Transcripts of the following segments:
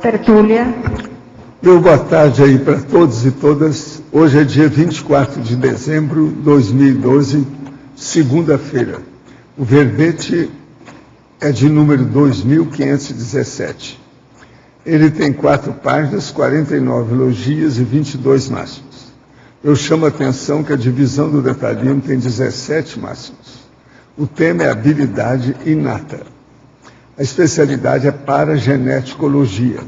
Tertúlia. Meu boa tarde aí para todos e todas. Hoje é dia 24 de dezembro de 2012, segunda-feira. O verbete é de número 2517. Ele tem 4 páginas, 49 elogios e 22 máximos. Eu chamo a atenção que a divisão do detalhismo tem 17 máximos. O tema é habilidade inata. A especialidade é parageneticologia.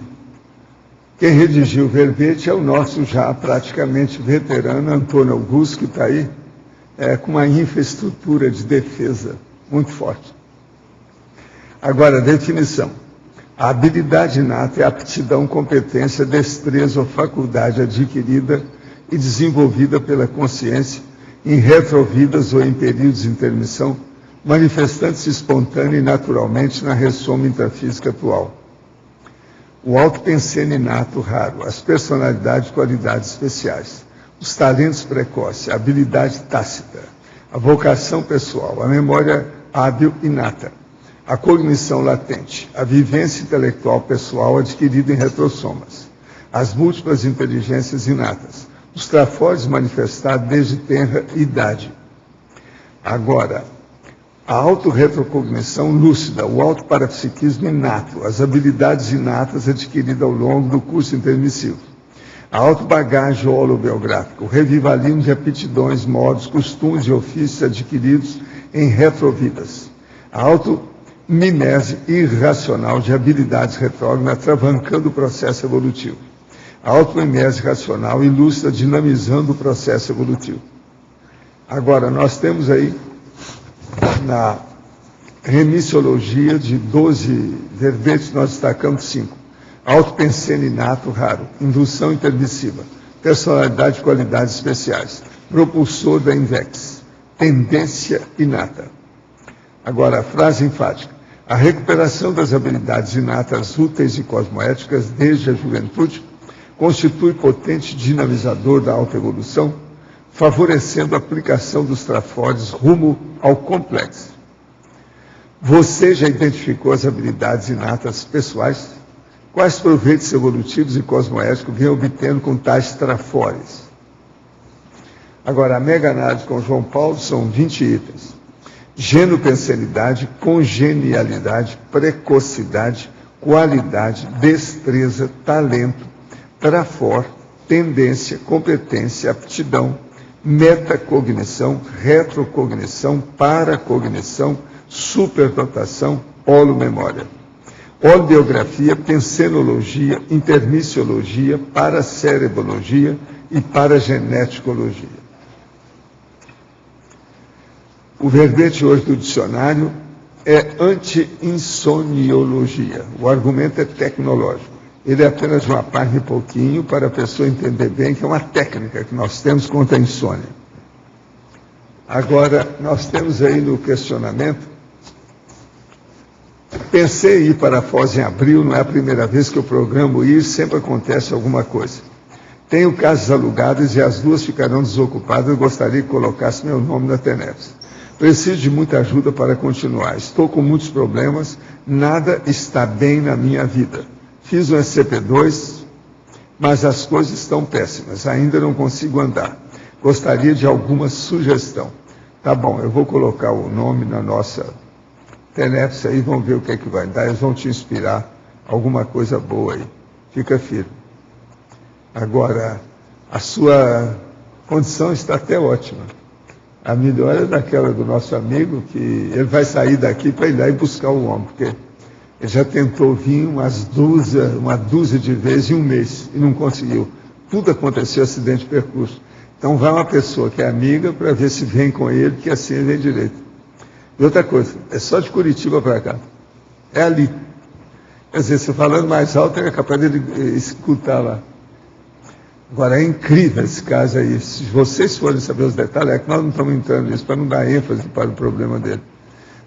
Quem redigiu o verbete é o nosso já praticamente veterano Antônio Augusto, que está aí, com uma infraestrutura de defesa muito forte. Agora, a definição. A habilidade inata é a aptidão, competência, destreza ou faculdade adquirida e desenvolvida pela consciência em retrovidas ou em períodos de intermissão, manifestando-se espontânea e naturalmente na ressoma intrafísica atual. O autopensene inato raro, as personalidades e qualidades especiais, os talentos precoces, a habilidade tácita, a vocação pessoal, a memória hábil inata, a cognição latente, a vivência intelectual pessoal adquirida em retrossomas, as múltiplas inteligências inatas, os trafores manifestados desde tenra idade. Agora, a autorretrocognição lúcida, o autoparapsiquismo inato, as habilidades inatas adquiridas ao longo do curso intermissivo, a autobagagem holobiográfica, o revivalismo de aptidões, modos, costumes e ofícios adquiridos em retrovidas, a automimese irracional de habilidades retrógradas travancando o processo evolutivo, a automimese racional e lúcida dinamizando o processo evolutivo. Agora, nós temos aí na remissiologia de 12 verbetes, nós destacamos 5. Autopensene inato raro, indução intermissiva, personalidade e qualidades especiais, propulsor da Invex, tendência inata. Agora, a frase enfática. A recuperação das habilidades inatas úteis e cosmoéticas desde a juventude constitui potente dinamizador da autoevolução, favorecendo a aplicação dos trafores rumo ao complexo. Você já identificou as habilidades inatas pessoais? Quais proveitos evolutivos e cosmoéticos vem obtendo com tais trafores? Agora, a mega análise com João Paulo são 20 itens. Genopensenidade, congenialidade, precocidade, qualidade, destreza, talento, trafor, tendência, competência, aptidão, metacognição, retrocognição, paracognição, superdotação, holomemória. Holobiografia, pensenologia, intermissiologia, paracerebologia e parageneticologia. O verbete hoje do dicionário é anti-insoniologia. O argumento é tecnológico. Ele é apenas uma página e pouquinho para a pessoa entender bem que é uma técnica que nós temos contra a insônia. Agora, nós temos aí no questionamento, pensei em ir para a Foz em abril, não é a primeira vez que eu programo ir, sempre acontece alguma coisa. Tenho casas alugadas e as 2 ficarão desocupadas, eu gostaria que colocasse meu nome na TENEPS. Preciso de muita ajuda para continuar, estou com muitos problemas, nada está bem na minha vida. Fiz um SCP-2, mas as coisas estão péssimas, ainda não consigo andar. Gostaria de alguma sugestão. Tá bom, eu vou colocar o nome na nossa TENEPS aí, vamos ver o que é que vai dar, eles vão te inspirar alguma coisa boa aí. Fica firme. Agora, a sua condição está até ótima. A melhor é daquela do nosso amigo, que ele vai sair daqui para ir lá e buscar o homem, porque ele já tentou vir uma dúzia de vezes em um mês e não conseguiu. Tudo aconteceu acidente de percurso. Então vai uma pessoa que é amiga para ver se vem com ele, que assim ele vem direito. E outra coisa, é só de Curitiba para cá. É ali. Quer dizer, você falando mais alto é capaz dele escutar lá. Agora, é incrível esse caso aí. Se vocês forem saber os detalhes, é que nós não estamos entrando nisso para não dar ênfase para o problema dele.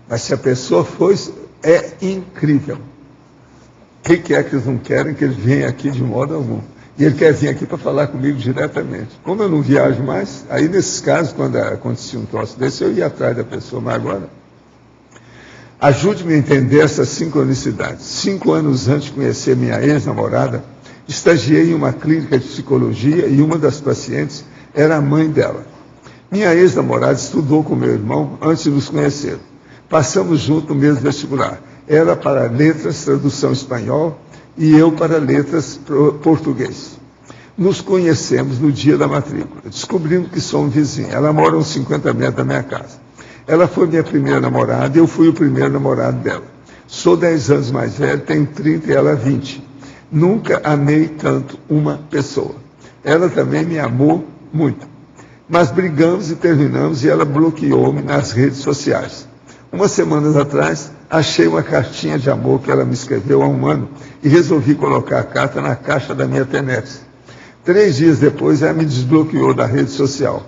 Mas se a pessoa for, é incrível. O que é que eles não querem que ele venha aqui de modo algum? E ele quer vir aqui para falar comigo diretamente. Como eu não viajo mais, aí nesses casos, quando acontecia um troço desse, eu ia atrás da pessoa, mas agora... Ajude-me a entender essa sincronicidade. 5 anos antes de conhecer minha ex-namorada, estagiei em uma clínica de psicologia e uma das pacientes era a mãe dela. Minha ex-namorada estudou com meu irmão antes de nos conhecer. Passamos juntos no mesmo vestibular. Ela para letras, tradução espanhol, e eu para letras português. Nos conhecemos no dia da matrícula. Descobrimos que somos vizinhos. Ela mora a uns 50 metros da minha casa. Ela foi minha primeira namorada e eu fui o primeiro namorado dela. Sou 10 anos mais velho, tenho 30 e ela 20. Nunca amei tanto uma pessoa. Ela também me amou muito. Mas brigamos e terminamos e ela bloqueou-me nas redes sociais. Umas semanas atrás, achei uma cartinha de amor que ela me escreveu há 1 ano e resolvi colocar a carta na caixa da minha Tenex. 3 dias depois, ela me desbloqueou da rede social.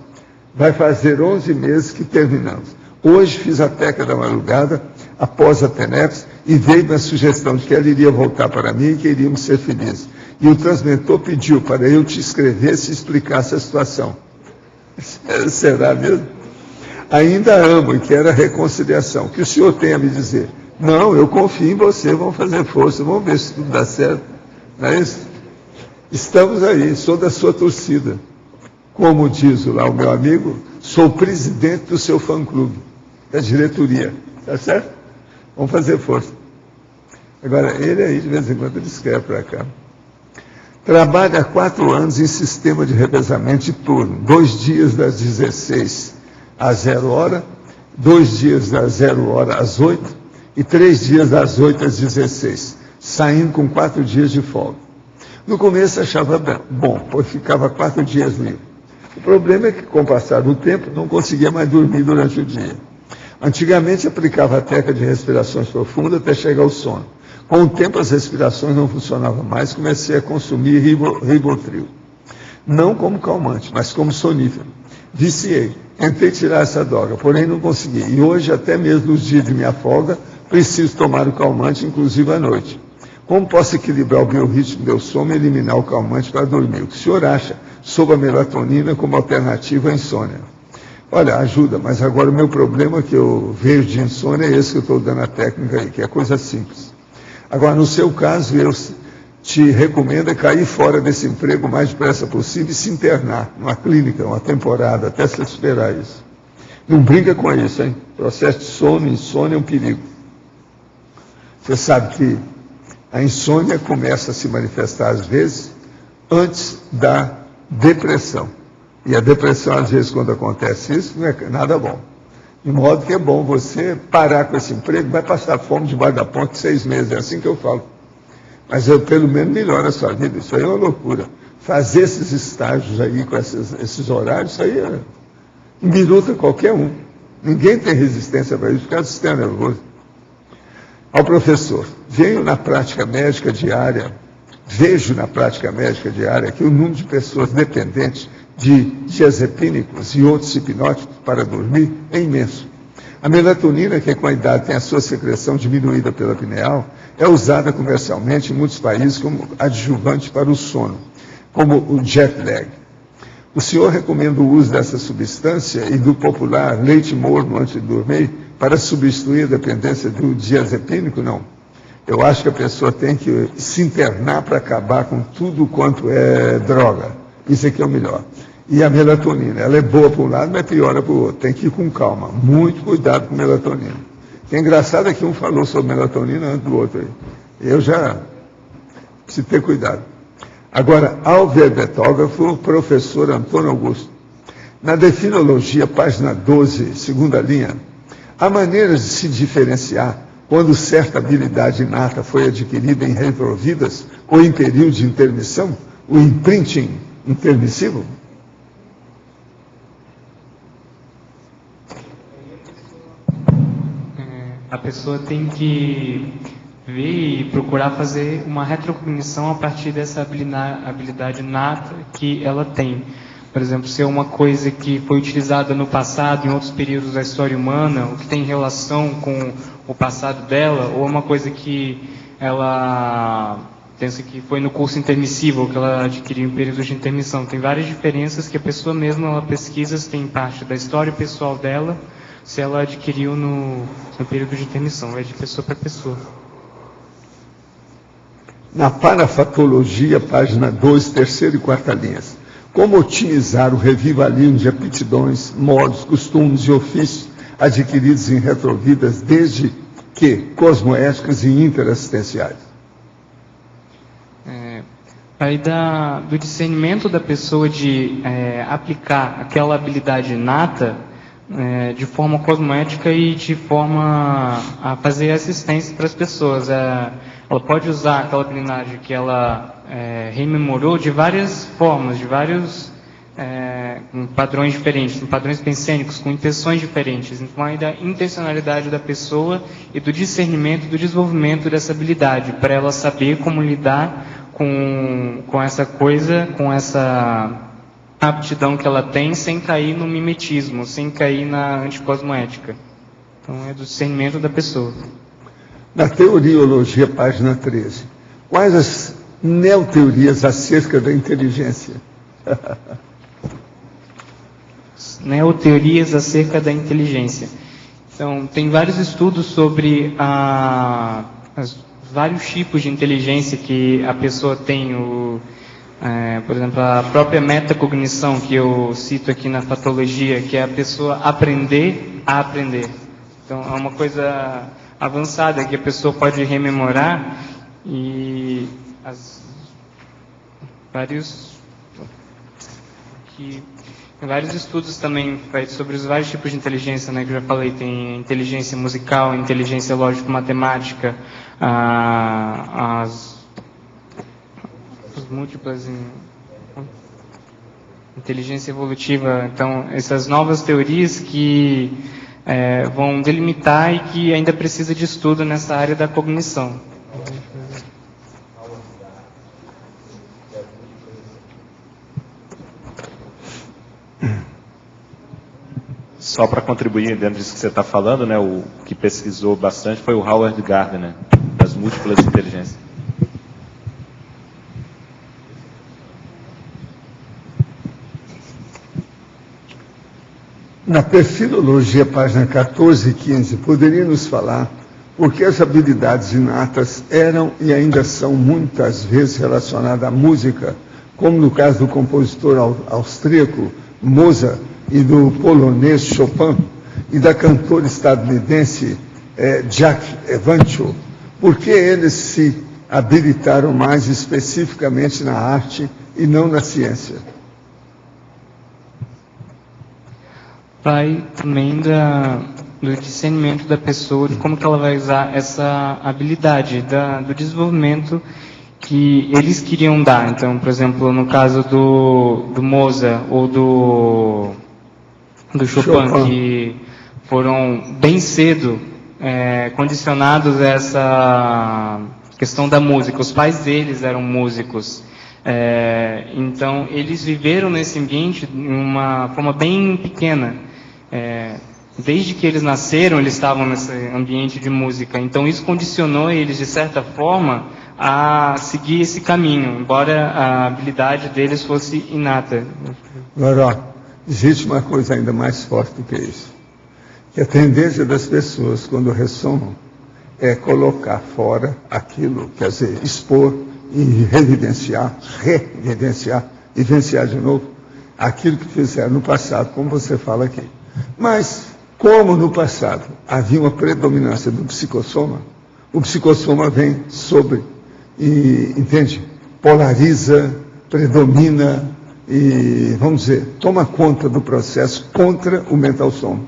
Vai fazer 11 meses que terminamos. Hoje fiz a teca da madrugada, após a Tenex, e veio a sugestão de que ela iria voltar para mim e que iríamos ser felizes. E o transmentor pediu para eu te escrevesse e explicasse a situação. Será mesmo? Ainda amo e quero a reconciliação. O que o senhor tem a me dizer? Não, eu confio em você, vamos fazer força, vamos ver se tudo dá certo. Não é isso? Estamos aí, sou da sua torcida. Como diz lá o meu amigo, sou presidente do seu fã-clube, da diretoria. Tá certo? Vamos fazer força. Agora, ele aí, de vez em quando, ele escreve para cá. Trabalha há 4 anos em sistema de revezamento de turno. 2 dias das 16 às 0 hora, 2 dias das 0 hora às 8 e 3 dias das 8 às 16, saindo com 4 dias de folga. No começo achava bom, pois ficava 4 dias livre. O problema é que, com o passar do tempo, não conseguia mais dormir durante o dia. Antigamente aplicava a técnica de respirações profundas até chegar ao sono. Com o tempo as respirações não funcionavam mais, comecei a consumir Rivotril. Não como calmante, mas como sonífero. Viciei. Tentei tirar essa droga, porém não consegui. E hoje, até mesmo nos dias de minha folga, preciso tomar o calmante, inclusive à noite. Como posso equilibrar o biorritmo do meu sono e eliminar o calmante para dormir? O que o senhor acha sobre a melatonina como alternativa à insônia? Olha, ajuda, mas agora o meu problema que eu vejo de insônia é esse que eu estou dando a técnica aí, que é coisa simples. Agora, no seu caso, eu te recomendo cair fora desse emprego o mais depressa possível e se internar numa clínica, uma temporada, até se superar isso. Não brinca com isso, hein? Processo de sono, insônia é um perigo. Você sabe que a insônia começa a se manifestar, às vezes, antes da depressão. E a depressão, às vezes, quando acontece isso, não é nada bom. De modo que é bom você parar com esse emprego, vai passar fome debaixo da ponte 6 meses, é assim que eu falo. Mas eu, pelo menos, melhora a sua vida. Isso aí é uma loucura. Fazer esses estágios aí, com esses horários, isso aí embiruta qualquer um. Ninguém tem resistência para isso, por causa do sistema nervoso. Ao professor, vejo na prática médica diária que o número de pessoas dependentes de diazepínicos e outros hipnóticos para dormir é imenso. A melatonina, que com a idade tem a sua secreção diminuída pela pineal, é usada comercialmente em muitos países como adjuvante para o sono, como o jet lag. O senhor recomenda o uso dessa substância e do popular leite morno antes de dormir para substituir a dependência do diazepínico? Não. Eu acho que a pessoa tem que se internar para acabar com tudo quanto é droga. Isso aqui é o melhor. E a melatonina, ela é boa para um lado, mas piora para o outro. Tem que ir com calma. Muito cuidado com melatonina. O que é engraçado é que um falou sobre melatonina antes do outro aí. Eu já preciso ter cuidado. Agora, ao verbetógrafo, professor Antônio Augusto. Na definologia, página 12, segunda linha, há maneiras de se diferenciar quando certa habilidade inata foi adquirida em retrovidas ou em período de intermissão, o imprinting intermissivo? A pessoa tem que ver e procurar fazer uma retrocognição a partir dessa habilidade inata que ela tem. Por exemplo, se é uma coisa que foi utilizada no passado, em outros períodos da história humana, o que tem relação com o passado dela, ou uma coisa que ela pensa que foi no curso intermissivo, ou que ela adquiriu em períodos de intermissão. Tem várias diferenças que a pessoa mesma ela pesquisa, se tem parte da história pessoal dela, se ela adquiriu no período de intermissão, vai de pessoa para pessoa. Na parafatologia, página 2, terceira e quarta linhas. Como otimizar o revivalismo de aptidões, modos, costumes e ofícios adquiridos em retrovidas, desde que cosmoéticas e interassistenciais? Aí do discernimento da pessoa de aplicar aquela habilidade inata de forma cosmoética e de forma a fazer assistência para as pessoas. Ela pode usar aquela habilidade que ela rememorou de várias formas, de vários com padrões diferentes, com padrões pensênicos, com intenções diferentes. Então, aí da intencionalidade da pessoa e do discernimento, do desenvolvimento dessa habilidade, para ela saber como lidar com essa coisa, com essa aptidão que ela tem, sem cair no mimetismo, sem cair na anticosmoética. Então, é do discernimento da pessoa. Na teoriologia, página 13, quais as neoteorias acerca da inteligência? Neoteorias acerca da inteligência. Então, tem vários estudos sobre vários tipos de inteligência que a pessoa tem. Por exemplo, a própria metacognição, que eu cito aqui na patologia, que é a pessoa aprender a aprender. Então, é uma coisa avançada que a pessoa pode rememorar e tem vários estudos também feitos sobre os vários tipos de inteligência, né, que eu já falei. Tem inteligência musical, inteligência lógico-matemática, as múltiplas, inteligência evolutiva. Então, essas novas teorias que vão delimitar e que ainda precisa de estudo nessa área da cognição. Só para contribuir dentro disso que você está falando, né, o que pesquisou bastante foi o Howard Gardner, das múltiplas inteligências. Na perfilologia, página 14 e 15, poderia nos falar por que as habilidades inatas eram e ainda são muitas vezes relacionadas à música, como no caso do compositor austríaco Mozart e do polonês Chopin e da cantora estadunidense Jack Evancho? Por que eles se habilitaram mais especificamente na arte e não na ciência? Vai também do discernimento da pessoa, de como que ela vai usar essa habilidade, do desenvolvimento que eles queriam dar. Então, por exemplo, no caso do Mozart ou do Chopin, que foram bem cedo condicionados a essa questão da música. Os pais deles eram músicos. Então, eles viveram nesse ambiente de uma forma bem pequena. Desde que eles nasceram, eles estavam nesse ambiente de música. Então, isso condicionou eles, de certa forma, a seguir esse caminho, embora a habilidade deles fosse inata. Agora, existe uma coisa ainda mais forte do que isso. Que a tendência das pessoas, quando ressonam, é colocar fora aquilo, quer dizer, expor e revivenciar, vivenciar de novo aquilo que fizeram no passado, como você fala aqui. Mas, como no passado havia uma predominância do psicossoma, o psicossoma vem sobre e, entende, polariza, predomina e, vamos dizer, toma conta do processo contra o mental soma.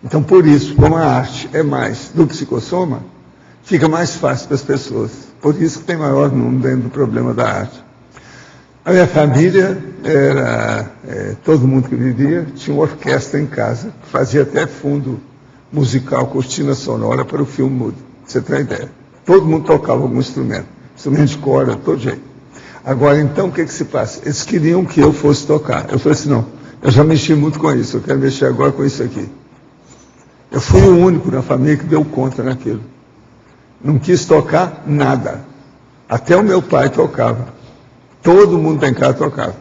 Então, por isso, como a arte é mais do psicossoma, fica mais fácil para as pessoas. Por isso que tem maior número dentro do problema da arte. A minha família era, todo mundo que vivia, tinha uma orquestra em casa, que fazia até fundo musical, cortina sonora para o filme mudo. Você tem ideia. Todo mundo tocava algum instrumento de corda, todo jeito. Agora, então, o que se passa? Eles queriam que eu fosse tocar. Eu falei assim, não, eu já mexi muito com isso, eu quero mexer agora com isso aqui. Eu fui o único na família que deu conta naquilo. Não quis tocar nada. Até o meu pai tocava. Todo mundo em casa tocava.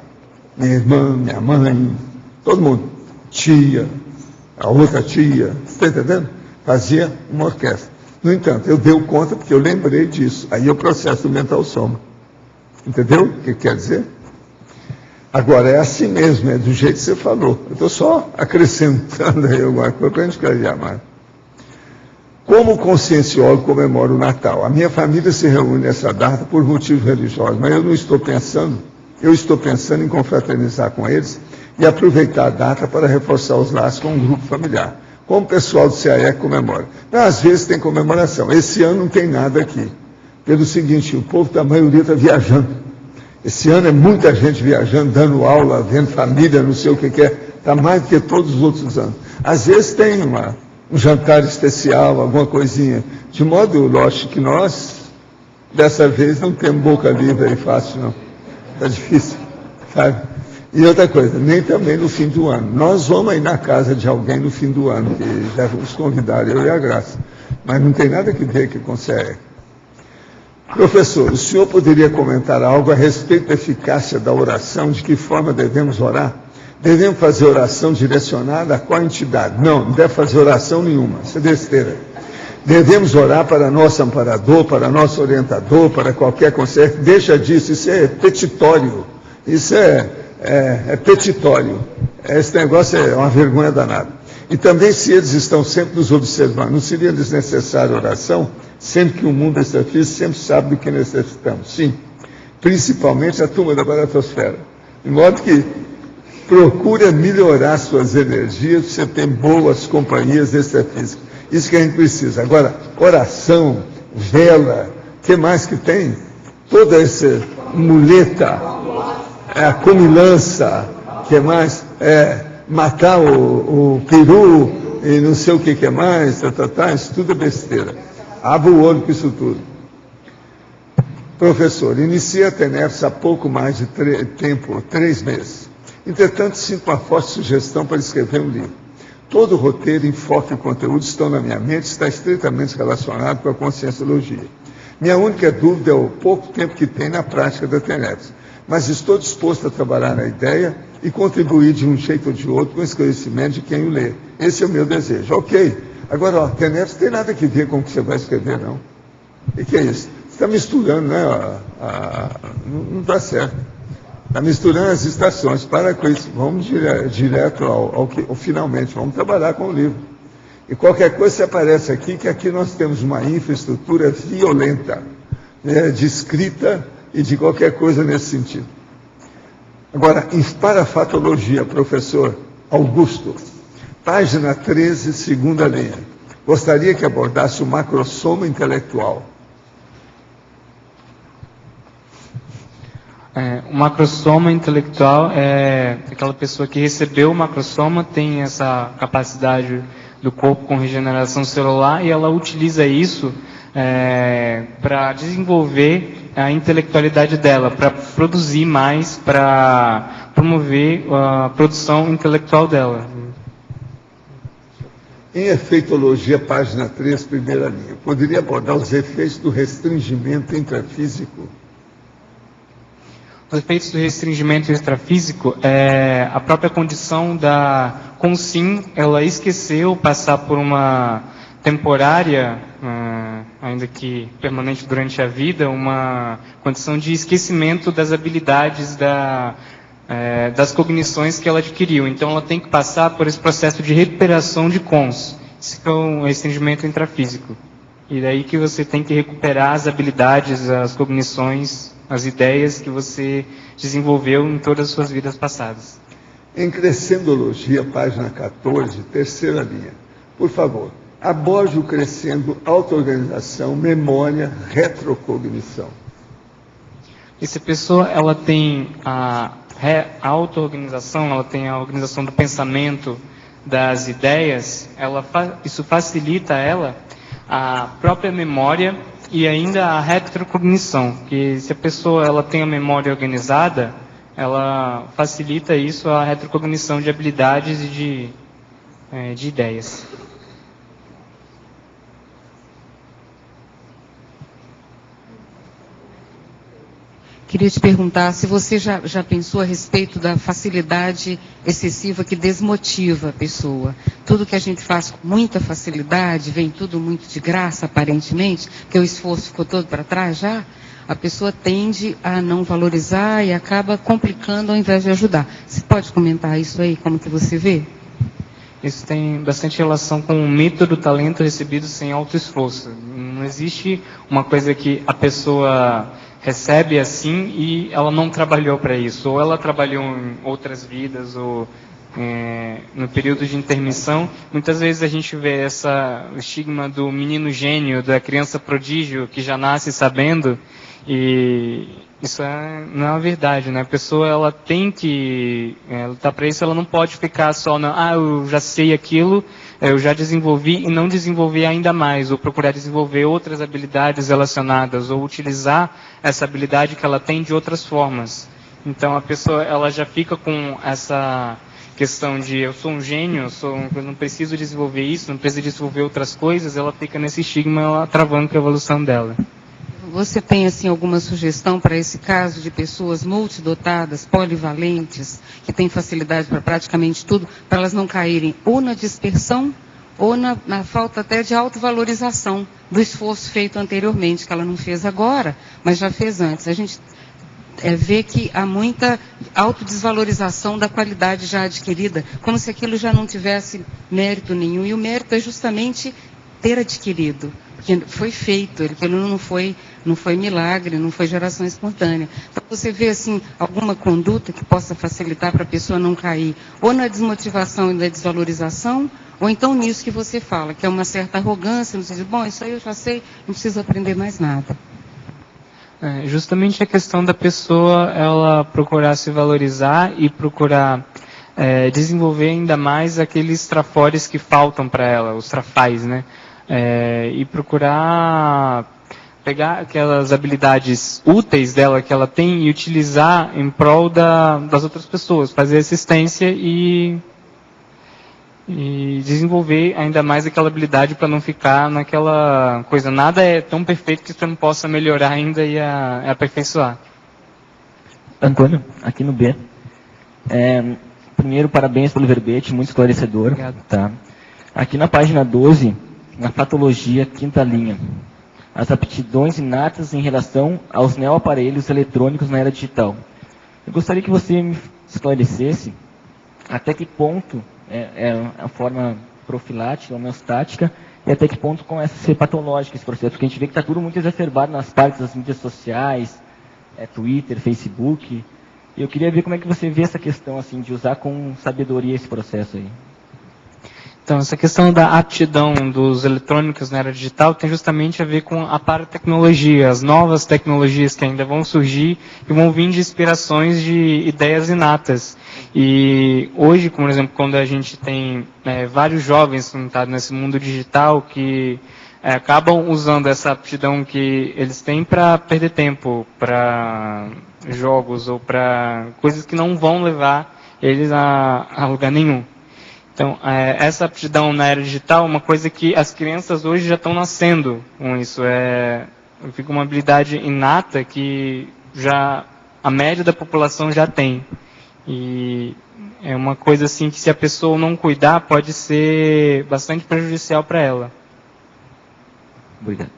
Minha irmã, minha mãe, todo mundo. Tia. a outra tia, está entendendo? Fazia uma orquestra. No entanto, eu dei conta porque eu lembrei disso. Aí o processo mental soma. Entendeu o que quer dizer? Agora, é assim mesmo, é do jeito que você falou. Eu estou só acrescentando aí alguma coisa para a gente clarear mais. Como conscienciólogo comemoro o Natal? A minha família se reúne nessa data por motivos religiosos, mas eu estou pensando em confraternizar com eles e aproveitar a data para reforçar os laços com um grupo familiar. Como o pessoal do CAE comemora. Às vezes tem comemoração. Esse ano não tem nada aqui. Pelo seguinte, o povo da maioria está viajando. Esse ano é muita gente viajando, dando aula, vendo família, não sei o que é. Está mais do que todos os outros anos. Às vezes tem um jantar especial, alguma coisinha. De modo, lógico, que nós, dessa vez, não temos boca livre aí fácil, não. Está difícil, sabe? E outra coisa, nem também no fim do ano. Nós vamos aí na casa de alguém no fim do ano, que já nos convidaram, eu e a Graça. Mas não tem nada que ver com o CAE. Professor, o senhor poderia comentar algo a respeito da eficácia da oração, de que forma devemos orar? Devemos fazer oração direcionada a qual entidade? Não deve fazer oração nenhuma, isso é besteira. Devemos orar para nosso amparador, para nosso orientador, para qualquer conselho. Deixa disso, isso é petitório. Isso é petitório. Esse negócio é uma vergonha danada. E também, se eles estão sempre nos observando, não seria desnecessária oração, sempre que o mundo extrafísico sempre sabe do que necessitamos? Sim, principalmente a turma da baratosfera. De modo que procura melhorar suas energias, você tem boas companhias extrafísicas. Isso que a gente precisa. Agora, oração, vela, o que mais que tem? Toda essa muleta, a comilança, o que mais? Matar o peru e não sei o que mais, isso tudo é besteira. Abra o olho com isso tudo. Professor, iniciei a TENEPS há pouco mais de tempo, 3 meses. Entretanto, sinto uma forte sugestão para escrever um livro. Todo o roteiro, enfoque e conteúdo estão na minha mente, está estreitamente relacionado com a conscienciologia. Minha única dúvida é o pouco tempo que tem na prática da TENEPS, mas estou disposto a trabalhar na ideia e contribuir de um jeito ou de outro com o esclarecimento de quem o lê. Esse é o meu desejo. Ok. Agora, TENEPS não tem nada a ver com o que você vai escrever, não. E que é isso? Você está misturando, né? Não está certo. Está misturando as estações. Para com isso. Vamos direto ao finalmente. Vamos trabalhar com o livro. E qualquer coisa você aparece aqui, que aqui nós temos uma infraestrutura violenta, né, de escrita e de qualquer coisa nesse sentido. Agora, em parafatologia, professor Augusto, página 13, segunda linha. Gostaria que abordasse o macrosoma intelectual. O macrosoma intelectual é aquela pessoa que recebeu o macrosoma, tem essa capacidade do corpo com regeneração celular e ela utiliza isso para desenvolver a intelectualidade dela, para produzir mais, para promover a produção intelectual dela. Em efeitologia, página 3, primeira linha, poderia abordar os efeitos do restringimento intrafísico? Os efeitos do restringimento extrafísico é a própria condição da consim, ela esqueceu passar por uma temporária, ainda que permanente durante a vida, uma condição de esquecimento das habilidades das cognições que ela adquiriu. Então ela tem que passar por esse processo de recuperação de cons. Isso é um restringimento intrafísico. E daí que você tem que recuperar as habilidades, as cognições, as ideias que você desenvolveu em todas as suas vidas passadas. Em Crescendologia, página 14, terceira linha. Por favor, aborde o crescendo auto-organização, memória, retrocognição. Essa pessoa, ela tem a auto-organização, ela tem a organização do pensamento, das ideias, isso facilita ela a própria memória e ainda a retrocognição, que se a pessoa ela tem a memória organizada, ela facilita isso, a retrocognição de habilidades e de ideias. Queria te perguntar se você já pensou a respeito da facilidade excessiva que desmotiva a pessoa. Tudo que a gente faz com muita facilidade, vem tudo muito de graça, aparentemente, porque o esforço ficou todo para trás já, a pessoa tende a não valorizar e acaba complicando ao invés de ajudar. Você pode comentar isso aí, como que você vê? Isso tem bastante relação com o mito do talento recebido sem autoesforço. Não existe uma coisa que a pessoa recebe assim e ela não trabalhou para isso. Ou ela trabalhou em outras vidas, ou no período de intermissão. Muitas vezes a gente vê o estigma do menino gênio, da criança prodígio, que já nasce sabendo, e isso não é uma verdade, né? A pessoa, ela tem que lutar para isso, ela não pode ficar só, eu já sei aquilo, eu já desenvolvi, e não desenvolver ainda mais, ou procurar desenvolver outras habilidades relacionadas, ou utilizar essa habilidade que ela tem de outras formas. Então a pessoa, ela já fica com essa questão de eu sou um gênio, eu não preciso desenvolver isso, não preciso desenvolver outras coisas, ela fica nesse estigma, ela travando a evolução dela. Você tem, assim, alguma sugestão para esse caso de pessoas multidotadas, polivalentes, que têm facilidade para praticamente tudo, para elas não caírem ou na dispersão ou na falta até de autovalorização do esforço feito anteriormente, que ela não fez agora, mas já fez antes. A gente vê que há muita autodesvalorização da qualidade já adquirida, como se aquilo já não tivesse mérito nenhum. E o mérito é justamente ter adquirido, porque foi feito, aquilo não foi milagre, não foi geração espontânea. Então você vê assim alguma conduta que possa facilitar para a pessoa não cair ou na desmotivação e na desvalorização, ou então nisso que você fala, que é uma certa arrogância, no sentido, bom, isso aí eu já sei, não preciso aprender mais nada. Justamente a questão da pessoa, ela procurar se valorizar e procurar desenvolver ainda mais aqueles trafores que faltam para ela, os trafais, né? E procurar pegar aquelas habilidades úteis dela que ela tem e utilizar em prol das outras pessoas, fazer assistência e desenvolver ainda mais aquela habilidade para não ficar naquela coisa, nada é tão perfeito que você não possa melhorar ainda e aperfeiçoar. Antônio, aqui no B. Primeiro, parabéns pelo verbete, muito esclarecedor. Obrigado. Tá. Aqui na página 12, na patologia, quinta linha, as aptidões inatas em relação aos neoaparelhos eletrônicos na era digital. Eu gostaria que você me esclarecesse até que ponto é a forma profilática, homeostática, e até que ponto começa a ser patológico esse processo, porque a gente vê que está tudo muito exacerbado nas partes das mídias sociais, Twitter, Facebook, e eu queria ver como é que você vê essa questão assim, de usar com sabedoria esse processo aí. Então, essa questão da aptidão dos eletrônicos na era digital tem justamente a ver com a paratecnologia, as novas tecnologias que ainda vão surgir e vão vir de inspirações de ideias inatas. E hoje, por exemplo, quando a gente tem vários jovens sentados nesse mundo digital que acabam usando essa aptidão que eles têm para perder tempo, para jogos ou para coisas que não vão levar eles a lugar nenhum. Então, essa aptidão na era digital é uma coisa que as crianças hoje já estão nascendo com isso. Fica uma habilidade inata que já a média da população já tem. E é uma coisa assim que se a pessoa não cuidar pode ser bastante prejudicial para ela. Obrigado.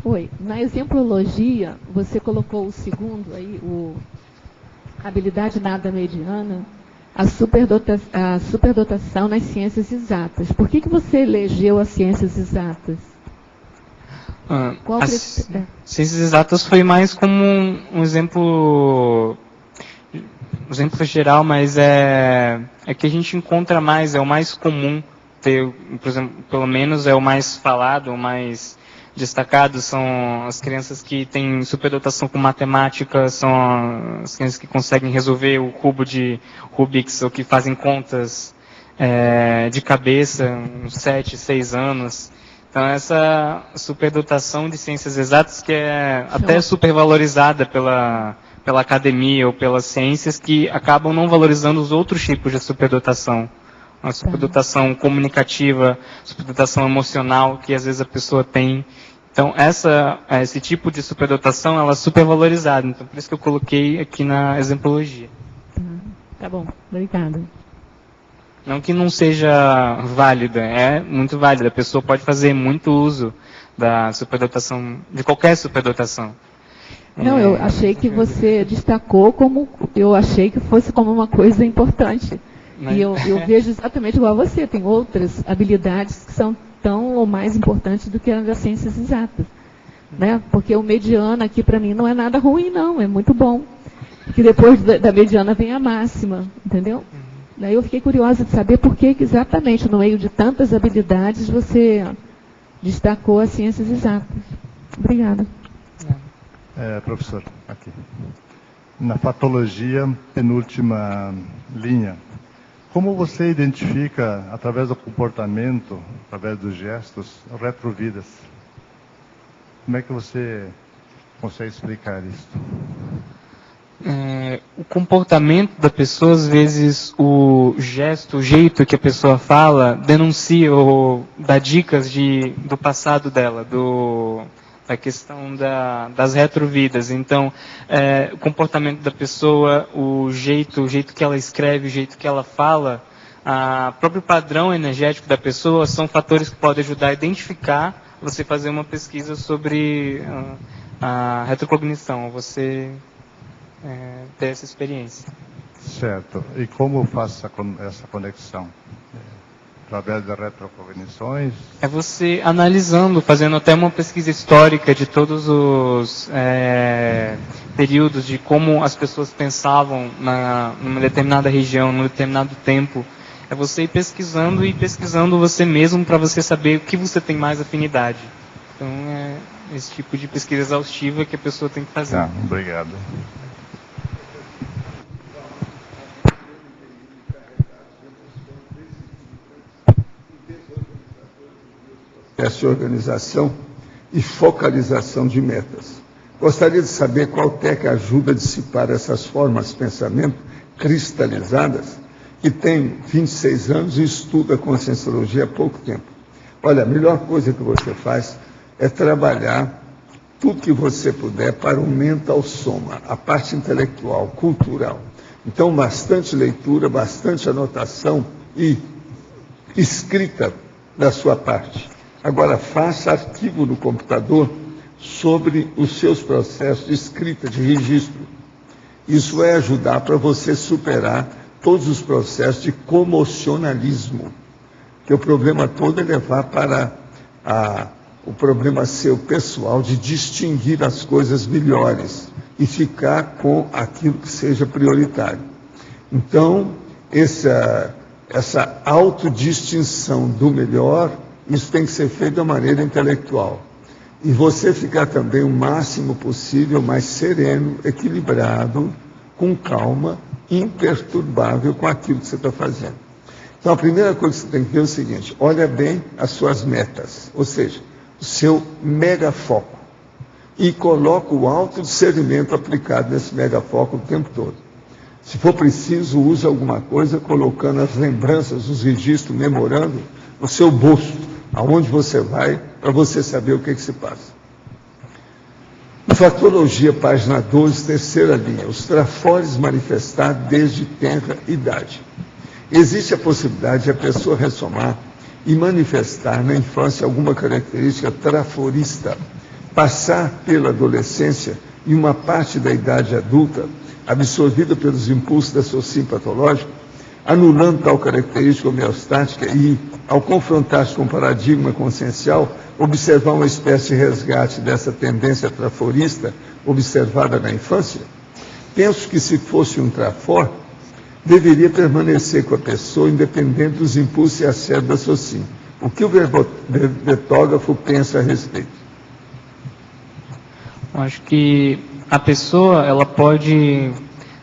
Oi, na exemplologia, você colocou o segundo aí, habilidade nada mediana, a superdotação nas ciências exatas. Por que você elegeu as ciências exatas? Ciências exatas foi mais como um exemplo geral, mas é que a gente encontra mais, é o mais comum ter, por exemplo, pelo menos é o mais falado, o mais destacado, são as crianças que têm superdotação com matemática, são as crianças que conseguem resolver o cubo de Rubik's ou que fazem contas de cabeça, uns 7, 6 anos. Então essa superdotação de ciências exatas que é até supervalorizada pela academia ou pelas ciências, que acabam não valorizando os outros tipos de superdotação. uma superdotação comunicativa, superdotação emocional que às vezes a pessoa tem. Então, esse tipo de superdotação, ela é supervalorizada. Então, por isso que eu coloquei aqui na exemplologia. Tá bom, obrigada. Não que não seja válida, é muito válida. A pessoa pode fazer muito uso da superdotação, de qualquer superdotação. Não, eu achei que você destacou como, eu achei que fosse como uma coisa importante. E eu vejo exatamente igual a você, tem outras habilidades que são tão ou mais importantes do que as das ciências exatas. Né? Porque o mediano aqui para mim não é nada ruim, não, é muito bom. Porque depois da mediana vem a máxima, entendeu? Daí eu fiquei curiosa de saber por que exatamente, no meio de tantas habilidades, você destacou as ciências exatas. Obrigada. Professor, aqui. Na patologia, penúltima linha, como você identifica, através do comportamento, através dos gestos, retrovidas? Como é que você consegue explicar isso? O comportamento da pessoa, às vezes, o gesto, o jeito que a pessoa fala, denuncia ou dá dicas do passado dela, da questão das retrovidas. Então, o comportamento da pessoa, o jeito que ela escreve, o jeito que ela fala, o próprio padrão energético da pessoa são fatores que podem ajudar a identificar, você fazer uma pesquisa sobre a retrocognição, você ter essa experiência. Certo. E como eu faço essa conexão? Através das retrocognições? É você analisando, fazendo até uma pesquisa histórica de todos os períodos, de como as pessoas pensavam numa determinada região, num determinado tempo. É você ir pesquisando e pesquisando você mesmo para você saber o que você tem mais afinidade. Então, é esse tipo de pesquisa exaustiva que a pessoa tem que fazer. Tá, obrigado. Essa organização e focalização de metas. Gostaria de saber qual técnica ajuda a dissipar essas formas de pensamento cristalizadas, que tem 26 anos e estuda conscienciologia há pouco tempo. Olha, a melhor coisa que você faz é trabalhar tudo que você puder para o mental soma, a parte intelectual, cultural. Então, bastante leitura, bastante anotação e escrita da sua parte. Agora, faça arquivo no computador sobre os seus processos de escrita, de registro. Isso vai ajudar para você superar todos os processos de comocionalismo, que o problema todo é levar para o problema seu pessoal de distinguir as coisas melhores e ficar com aquilo que seja prioritário. Então, essa autodistinção do melhor, isso tem que ser feito da maneira intelectual. E você ficar também o máximo possível mais sereno, equilibrado, com calma, imperturbável com aquilo que você está fazendo. Então, a primeira coisa que você tem que ver é o seguinte: olha bem as suas metas, ou seja, o seu mega foco. E coloca o autodiscernimento aplicado nesse mega foco o tempo todo. Se for preciso, use alguma coisa colocando as lembranças, os registros, memorando no seu bolso, aonde você vai, para você saber o que se passa. Fatologia, página 12, terceira linha. Os trafores manifestados desde tenra idade. Existe a possibilidade de a pessoa ressomar e manifestar na infância alguma característica traforista, passar pela adolescência e uma parte da idade adulta, absorvida pelos impulsos da sociedade patológica, anulando tal característica homeostática e, ao confrontar-se com o paradigma consciencial, observar uma espécie de resgate dessa tendência traforista observada na infância? Penso que, se fosse um trafor, deveria permanecer com a pessoa independente dos impulsos e assédio da sociedade. O que o verbotógrafo pensa a respeito? Eu acho que a pessoa, ela pode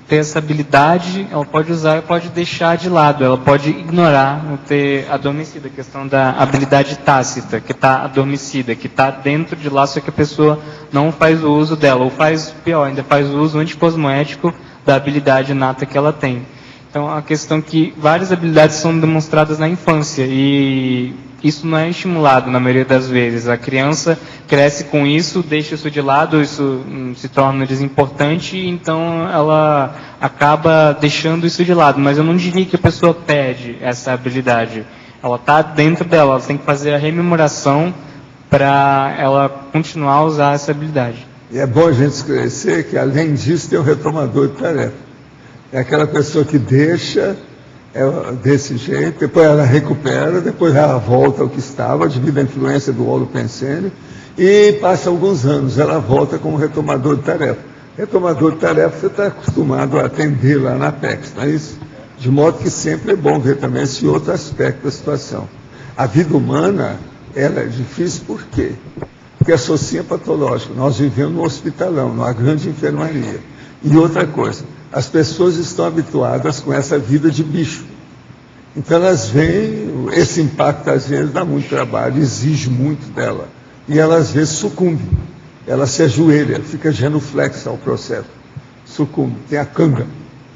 ter essa habilidade, ela pode usar e pode deixar de lado, ela pode ignorar, não ter adormecida, a questão da habilidade tácita, que está adormecida, que está dentro de lá, só que a pessoa não faz o uso dela, ou faz pior, ainda faz o uso anticosmoético da habilidade inata que ela tem. Então, a questão é que várias habilidades são demonstradas na infância e isso não é estimulado na maioria das vezes. A criança cresce com isso, deixa isso de lado, isso se torna desimportante, então ela acaba deixando isso de lado. Mas eu não diria que a pessoa perde essa habilidade. Ela está dentro dela, ela tem que fazer a rememoração para ela continuar a usar essa habilidade. E é bom a gente esclarecer que, além disso, tem o retomador de tarefa. É aquela pessoa que deixa desse jeito, depois ela recupera, depois ela volta ao que estava, devido à influência do holopensene, e passa alguns anos, ela volta como retomador de tarefa. Retomador de tarefa você está acostumado a atender lá na Apex, não é isso? De modo que sempre é bom ver também esse outro aspecto da situação. A vida humana, ela é difícil por quê? Porque associa patológico. Nós vivemos no hospitalão, numa grande enfermaria. E outra coisa, as pessoas estão habituadas com essa vida de bicho. Então elas veem, esse impacto às vezes dá muito trabalho, exige muito dela. E ela às vezes sucumbe. Ela se ajoelha, fica genuflexa ao processo. Sucumbe, tem a canga.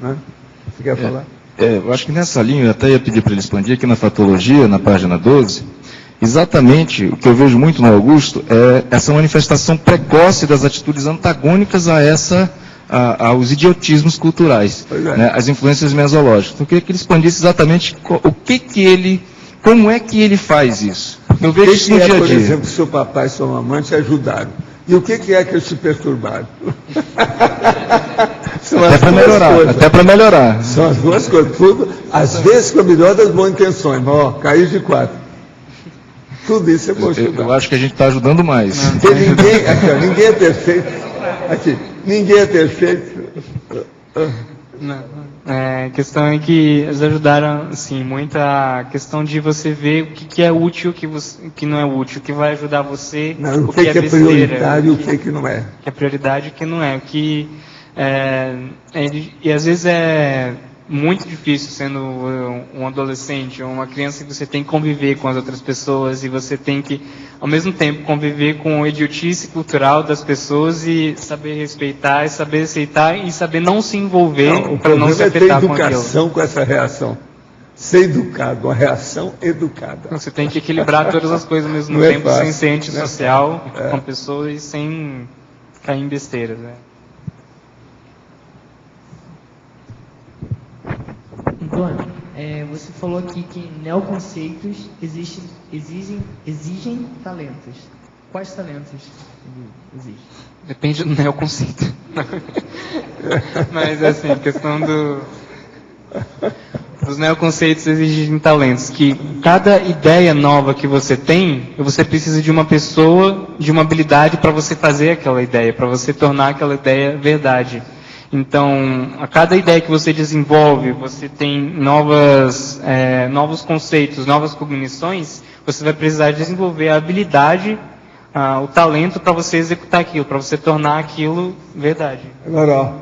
Né? Você quer falar? Eu acho que nessa linha, eu até ia pedir para ele expandir aqui na fatologia, na página 12, exatamente o que eu vejo muito no Augusto é essa manifestação precoce das atitudes antagônicas aos idiotismos culturais, né, as influências mesológicas. Então, eu queria que ele expandisse exatamente como é que ele faz isso. Eu vejo isso no dia a dia. Por exemplo, seu papai e sua mamãe te ajudaram. E o que é que eles te perturbaram? Até para melhorar. São as duas coisas. Tudo, às vezes com a melhor das boas intenções, mas cair de 4. Tudo isso é bom estudar. Eu acho que a gente está ajudando mais. Porque ninguém é perfeito. Aqui, ninguém é perfeito. Não. A questão é que eles ajudaram, assim, muito a questão de você ver o que é útil, o que não é útil, o que vai ajudar você, não, o que é besteira, prioritário e o que não é. O que é prioridade e o que não é. E às vezes é muito difícil, sendo um adolescente ou uma criança, que você tem que conviver com as outras pessoas e você tem que, ao mesmo tempo, conviver com a idiotice cultural das pessoas e saber respeitar, e saber aceitar e saber não se envolver para não se afetar com aquilo. O problema é ter educação com essa reação. Ser educado, uma reação educada. Você tem que equilibrar todas as coisas ao mesmo tempo, sem ser antissocial com a pessoa e sem cair em besteiras, né? Antônio, você falou aqui que neoconceitos exigem talentos. Quais talentos existem? Depende do neoconceito. Mas, assim, a questão dos neoconceitos exigem talentos. Que cada ideia nova que você tem, você precisa de uma pessoa, de uma habilidade para você fazer aquela ideia, para você tornar aquela ideia verdade. Então, a cada ideia que você desenvolve, você tem novos conceitos, novas cognições, você vai precisar desenvolver a habilidade, o talento para você executar aquilo, para você tornar aquilo verdade. Agora,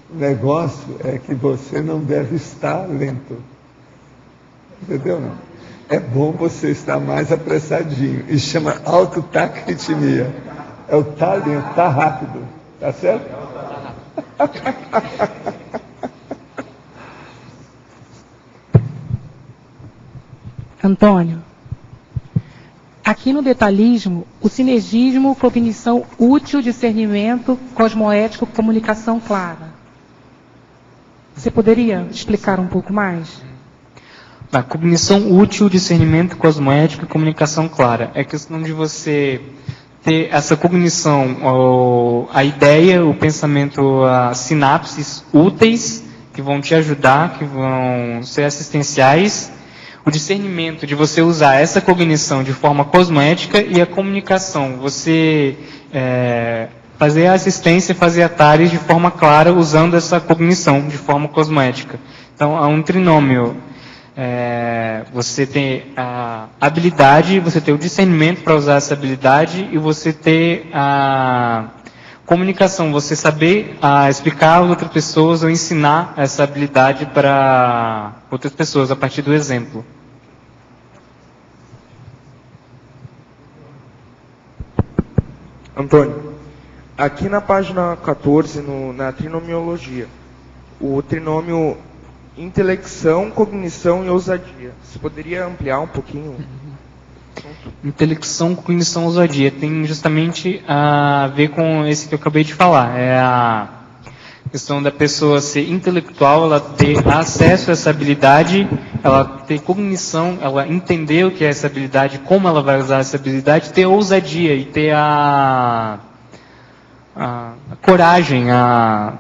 o negócio é que você não deve estar lento. Entendeu, não? É bom você estar mais apressadinho. Isso chama autotacritmia. É o talento, tá rápido. Tá certo? Antônio, aqui no detalhismo, o sinergismo, cognição útil, discernimento, cosmoético, comunicação clara. Você poderia explicar um pouco mais? A cognição útil, discernimento, cosmoético e comunicação clara. É questão de você ter essa cognição, a ideia, o pensamento, as sinapses úteis, que vão te ajudar, que vão ser assistenciais, o discernimento de você usar essa cognição de forma cosmoética e a comunicação, você fazer a assistência, fazer atalhos de forma clara, usando essa cognição de forma cosmoética. Então, há um trinômio. Você tem a habilidade, você tem o discernimento para usar essa habilidade e você ter a comunicação, você saber explicar a outras pessoas ou ensinar essa habilidade para outras pessoas a partir do exemplo. Antônio, aqui na página 14, na trinomiologia, o trinômio intelecção, cognição e ousadia. Você poderia ampliar um pouquinho? Intelecção, cognição, ousadia. Tem justamente a ver com esse que eu acabei de falar. É a questão da pessoa ser intelectual, ela ter acesso a essa habilidade, ela ter cognição, ela entender o que é essa habilidade, como ela vai usar essa habilidade, ter ousadia e ter a coragem, a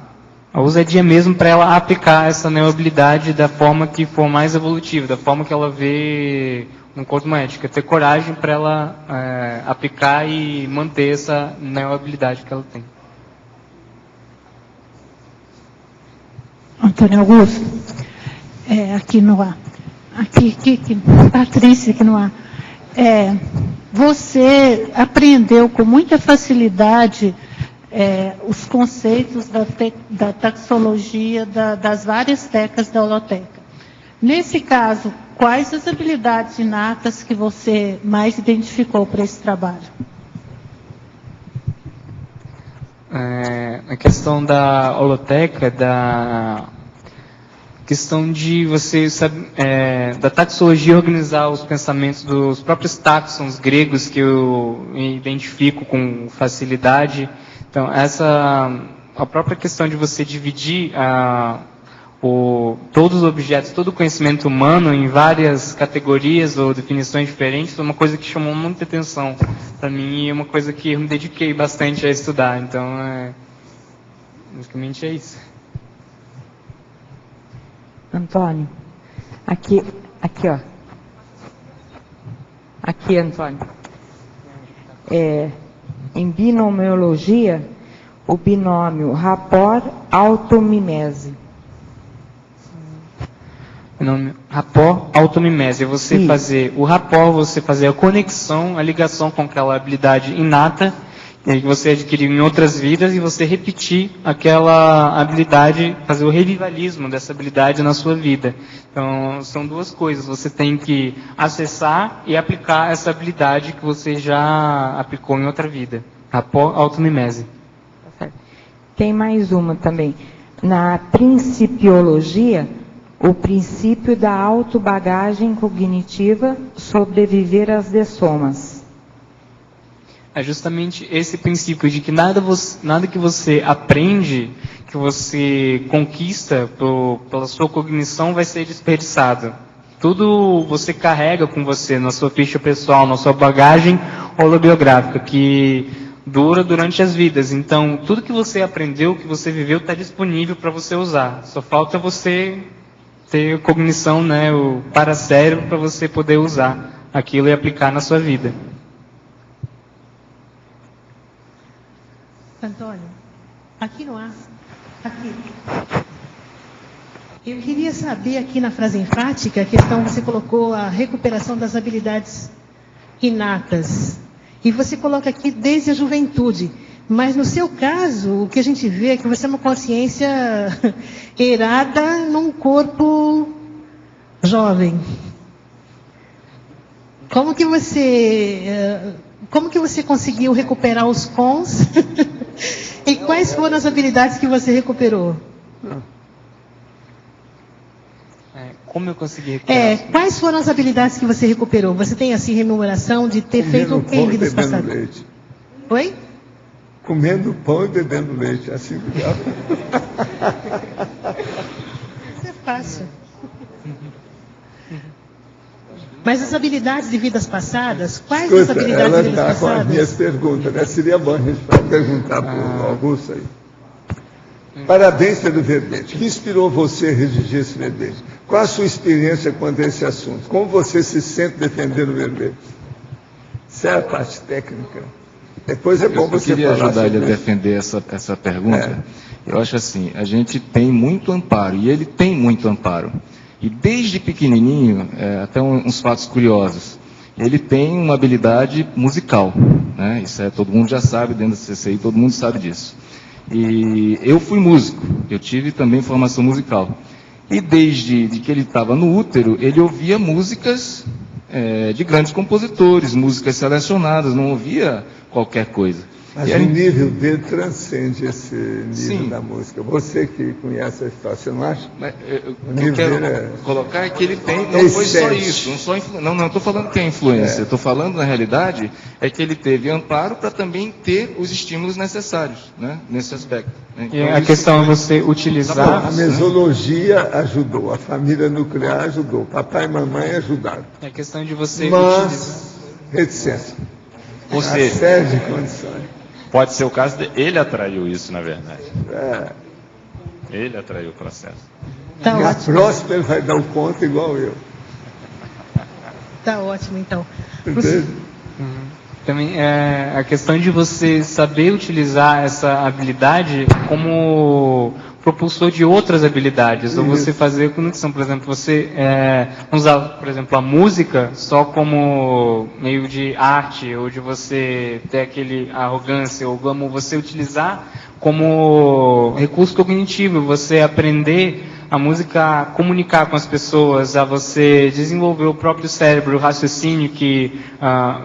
ousadia mesmo para ela aplicar essa neo-habilidade da forma que for mais evolutiva, da forma que ela vê no código ética, ter coragem para ela aplicar e manter essa neo-habilidade que ela tem. Antônio Augusto, aqui no ar. Patrícia, aqui no ar. Você aprendeu com muita facilidade os conceitos da taxologia das várias tecas da holoteca. Nesse caso, quais as habilidades inatas que você mais identificou para esse trabalho? A questão da holoteca, da questão de você da taxologia organizar os pensamentos dos próprios táxons gregos que eu identifico com facilidade. Então, a própria questão de você dividir todos os objetos, todo o conhecimento humano em várias categorias ou definições diferentes, é uma coisa que chamou muita atenção para mim e é uma coisa que eu me dediquei bastante a estudar. Então, basicamente é isso. Antônio, aqui, ó. Aqui, Antônio. Em binomiologia, o binômio rapport-automimese. Rapport-automimese. Você fazer o rapport, você fazer a conexão, a ligação com aquela habilidade inata que você adquiriu em outras vidas e você repetir aquela habilidade, fazer o revivalismo dessa habilidade na sua vida. Então, são duas coisas. Você tem que acessar e aplicar essa habilidade que você já aplicou em outra vida. Rapport-automimese. Tem mais uma também. Na principiologia, o princípio da autobagagem cognitiva, sobreviver às dessomas. É justamente esse princípio de que nada que você aprende, que você conquista pela sua cognição vai ser desperdiçado. Tudo você carrega com você na sua ficha pessoal, na sua bagagem holobiográfica, que dura durante as vidas. Então, tudo que você aprendeu, que você viveu, está disponível para você usar. Só falta você ter cognição, o paracérebro, para você poder usar aquilo e aplicar na sua vida. Antônio, aqui no ar, aqui. Eu queria saber aqui na frase enfática, a questão, você colocou a recuperação das habilidades inatas. E você coloca aqui desde a juventude. Mas no seu caso, o que a gente vê é que você é uma consciência herada num corpo jovem. Como que você conseguiu recuperar os cons? E quais foram as habilidades que você recuperou? Como eu consegui recuperar? Quais foram as habilidades que você recuperou? Você tem assim rememoração de ter feito o que em vidas passadas? Leite. Oi? Comendo pão e bebendo leite, assim ligado. Isso é fácil. Mas as habilidades de vidas passadas, quais as habilidades de vidas passadas? Ela está com as minhas perguntas, né? Seria bom a gente perguntar para o Augusto aí. Parabéns pelo verbete. O que inspirou você a redigir esse verbete? Qual a sua experiência quanto a esse assunto? Como você se sente defendendo o verbete? Isso é a parte técnica. Depois é bom você falar. Eu queria ajudar ele a defender essa pergunta. Eu acho assim, a gente tem muito amparo, e ele tem muito amparo. E desde pequenininho, até uns fatos curiosos, ele tem uma habilidade musical, né? Isso todo mundo já sabe, dentro da CCI, todo mundo sabe disso. E eu fui músico, eu tive também formação musical. E desde que ele estava no útero, ele ouvia músicas de grandes compositores, músicas selecionadas, não ouvia qualquer coisa. Mas o nível dele transcende esse nível da música. Você que conhece a história, você não acha? Mas, o que eu quero colocar é que ele tem, não foi só isso. Não estou falando que é influência. Estou falando, na realidade, é que ele teve amparo para também ter os estímulos necessários, né, nesse aspecto. Então, e a questão é você utilizar... A mesologia ajudou, a família nuclear ajudou, papai e mamãe ajudaram. É a questão de você utilizar... reticência. Ou seja, série de condições. Pode ser o caso de ele atraiu isso, na verdade. Ele atraiu o processo. Tá e ótimo. A Próspera vai dar um conta igual eu. Tá ótimo, então. Também é a questão de você saber utilizar essa habilidade como propulsor de outras habilidades, ou você fazer conexão. Por exemplo, você usar, por exemplo, a música só como meio de arte, ou de você ter aquele arrogância, ou como você utilizar como recurso cognitivo, você aprender a música a comunicar com as pessoas, a você desenvolver o próprio cérebro, o raciocínio que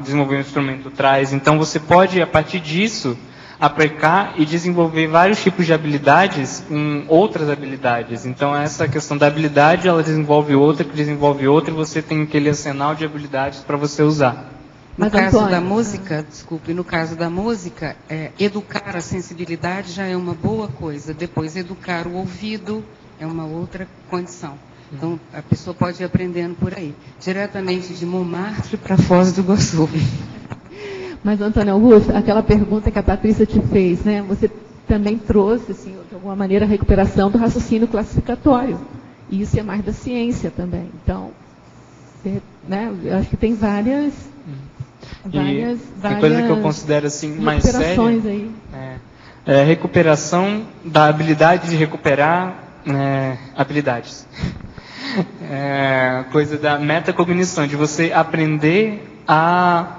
desenvolver um instrumento traz. Então você pode, a partir disso, aplicar e desenvolver vários tipos de habilidades com outras habilidades. Então essa questão da habilidade, ela desenvolve outra, que desenvolve outra, e você tem aquele arsenal de habilidades para você usar. No caso da música, desculpe, no caso da música, educar a sensibilidade já é uma boa coisa. Depois, educar o ouvido é uma outra condição. Então, a pessoa pode ir aprendendo por aí. Diretamente de Montmartre para Foz do Iguaçu. Mas, Antônio Augusto, aquela pergunta que a Patrícia te fez, né? Você também trouxe, assim, de alguma maneira, a recuperação do raciocínio classificatório. E isso é mais da ciência também. Então, né, eu acho que tem várias coisa que eu considero assim mais séria aí. É a recuperação da habilidade de recuperar habilidades. Coisa da metacognição, de você aprender a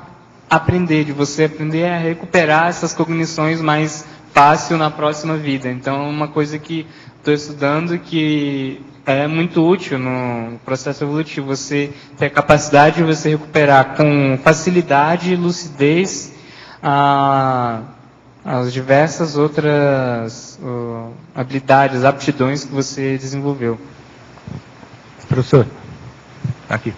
aprender, de você aprender a recuperar essas cognições mais fácil na próxima vida. Então, uma coisa que estou estudando que é muito útil no processo evolutivo, você ter a capacidade de você recuperar com facilidade e lucidez as diversas outras habilidades, aptidões que você desenvolveu. Professor, aqui.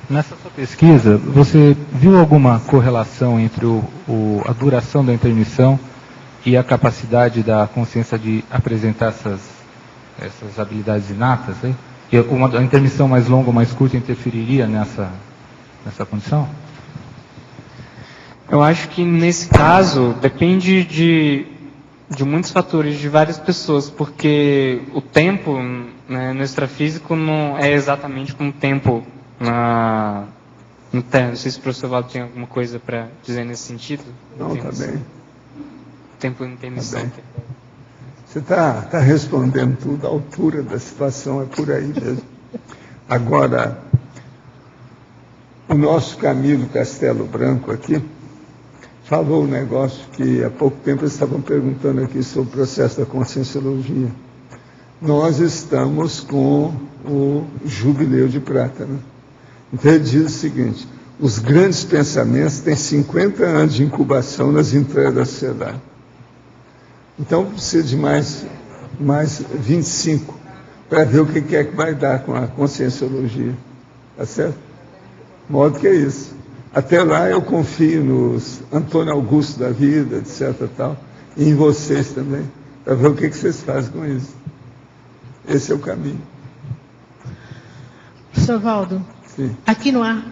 Nessa sua pesquisa, você viu alguma correlação entre a duração da intermissão e a capacidade da consciência de apresentar essas habilidades inatas? Hein? E a intermissão mais longa ou mais curta interferiria nessa condição? Eu acho que nesse caso depende de muitos fatores, de várias pessoas, porque o tempo, né, no extrafísico não é exatamente como o tempo no terra. Não sei se o professor Valdo tem alguma coisa para dizer nesse sentido. Não, está bem. Tempo de intermissão. Você está respondendo tudo, a altura da situação é por aí mesmo. Agora, o nosso Camilo Castelo Branco aqui falou um negócio que há pouco tempo eles estavam perguntando aqui sobre o processo da conscienciologia. Nós estamos com o Jubileu de Prata, né? Então ele diz o seguinte: os grandes pensamentos têm 50 anos de incubação nas entranhas da sociedade. Então precisa de mais 25 para ver o que é que vai dar com a conscienciologia. Tá certo? De modo que é isso. Até lá eu confio nos Antônio Augusto da vida, etc. Tal, e em vocês também, para ver o que vocês fazem com isso. Esse é o caminho. Professor Valdo, sim. Aqui no ar,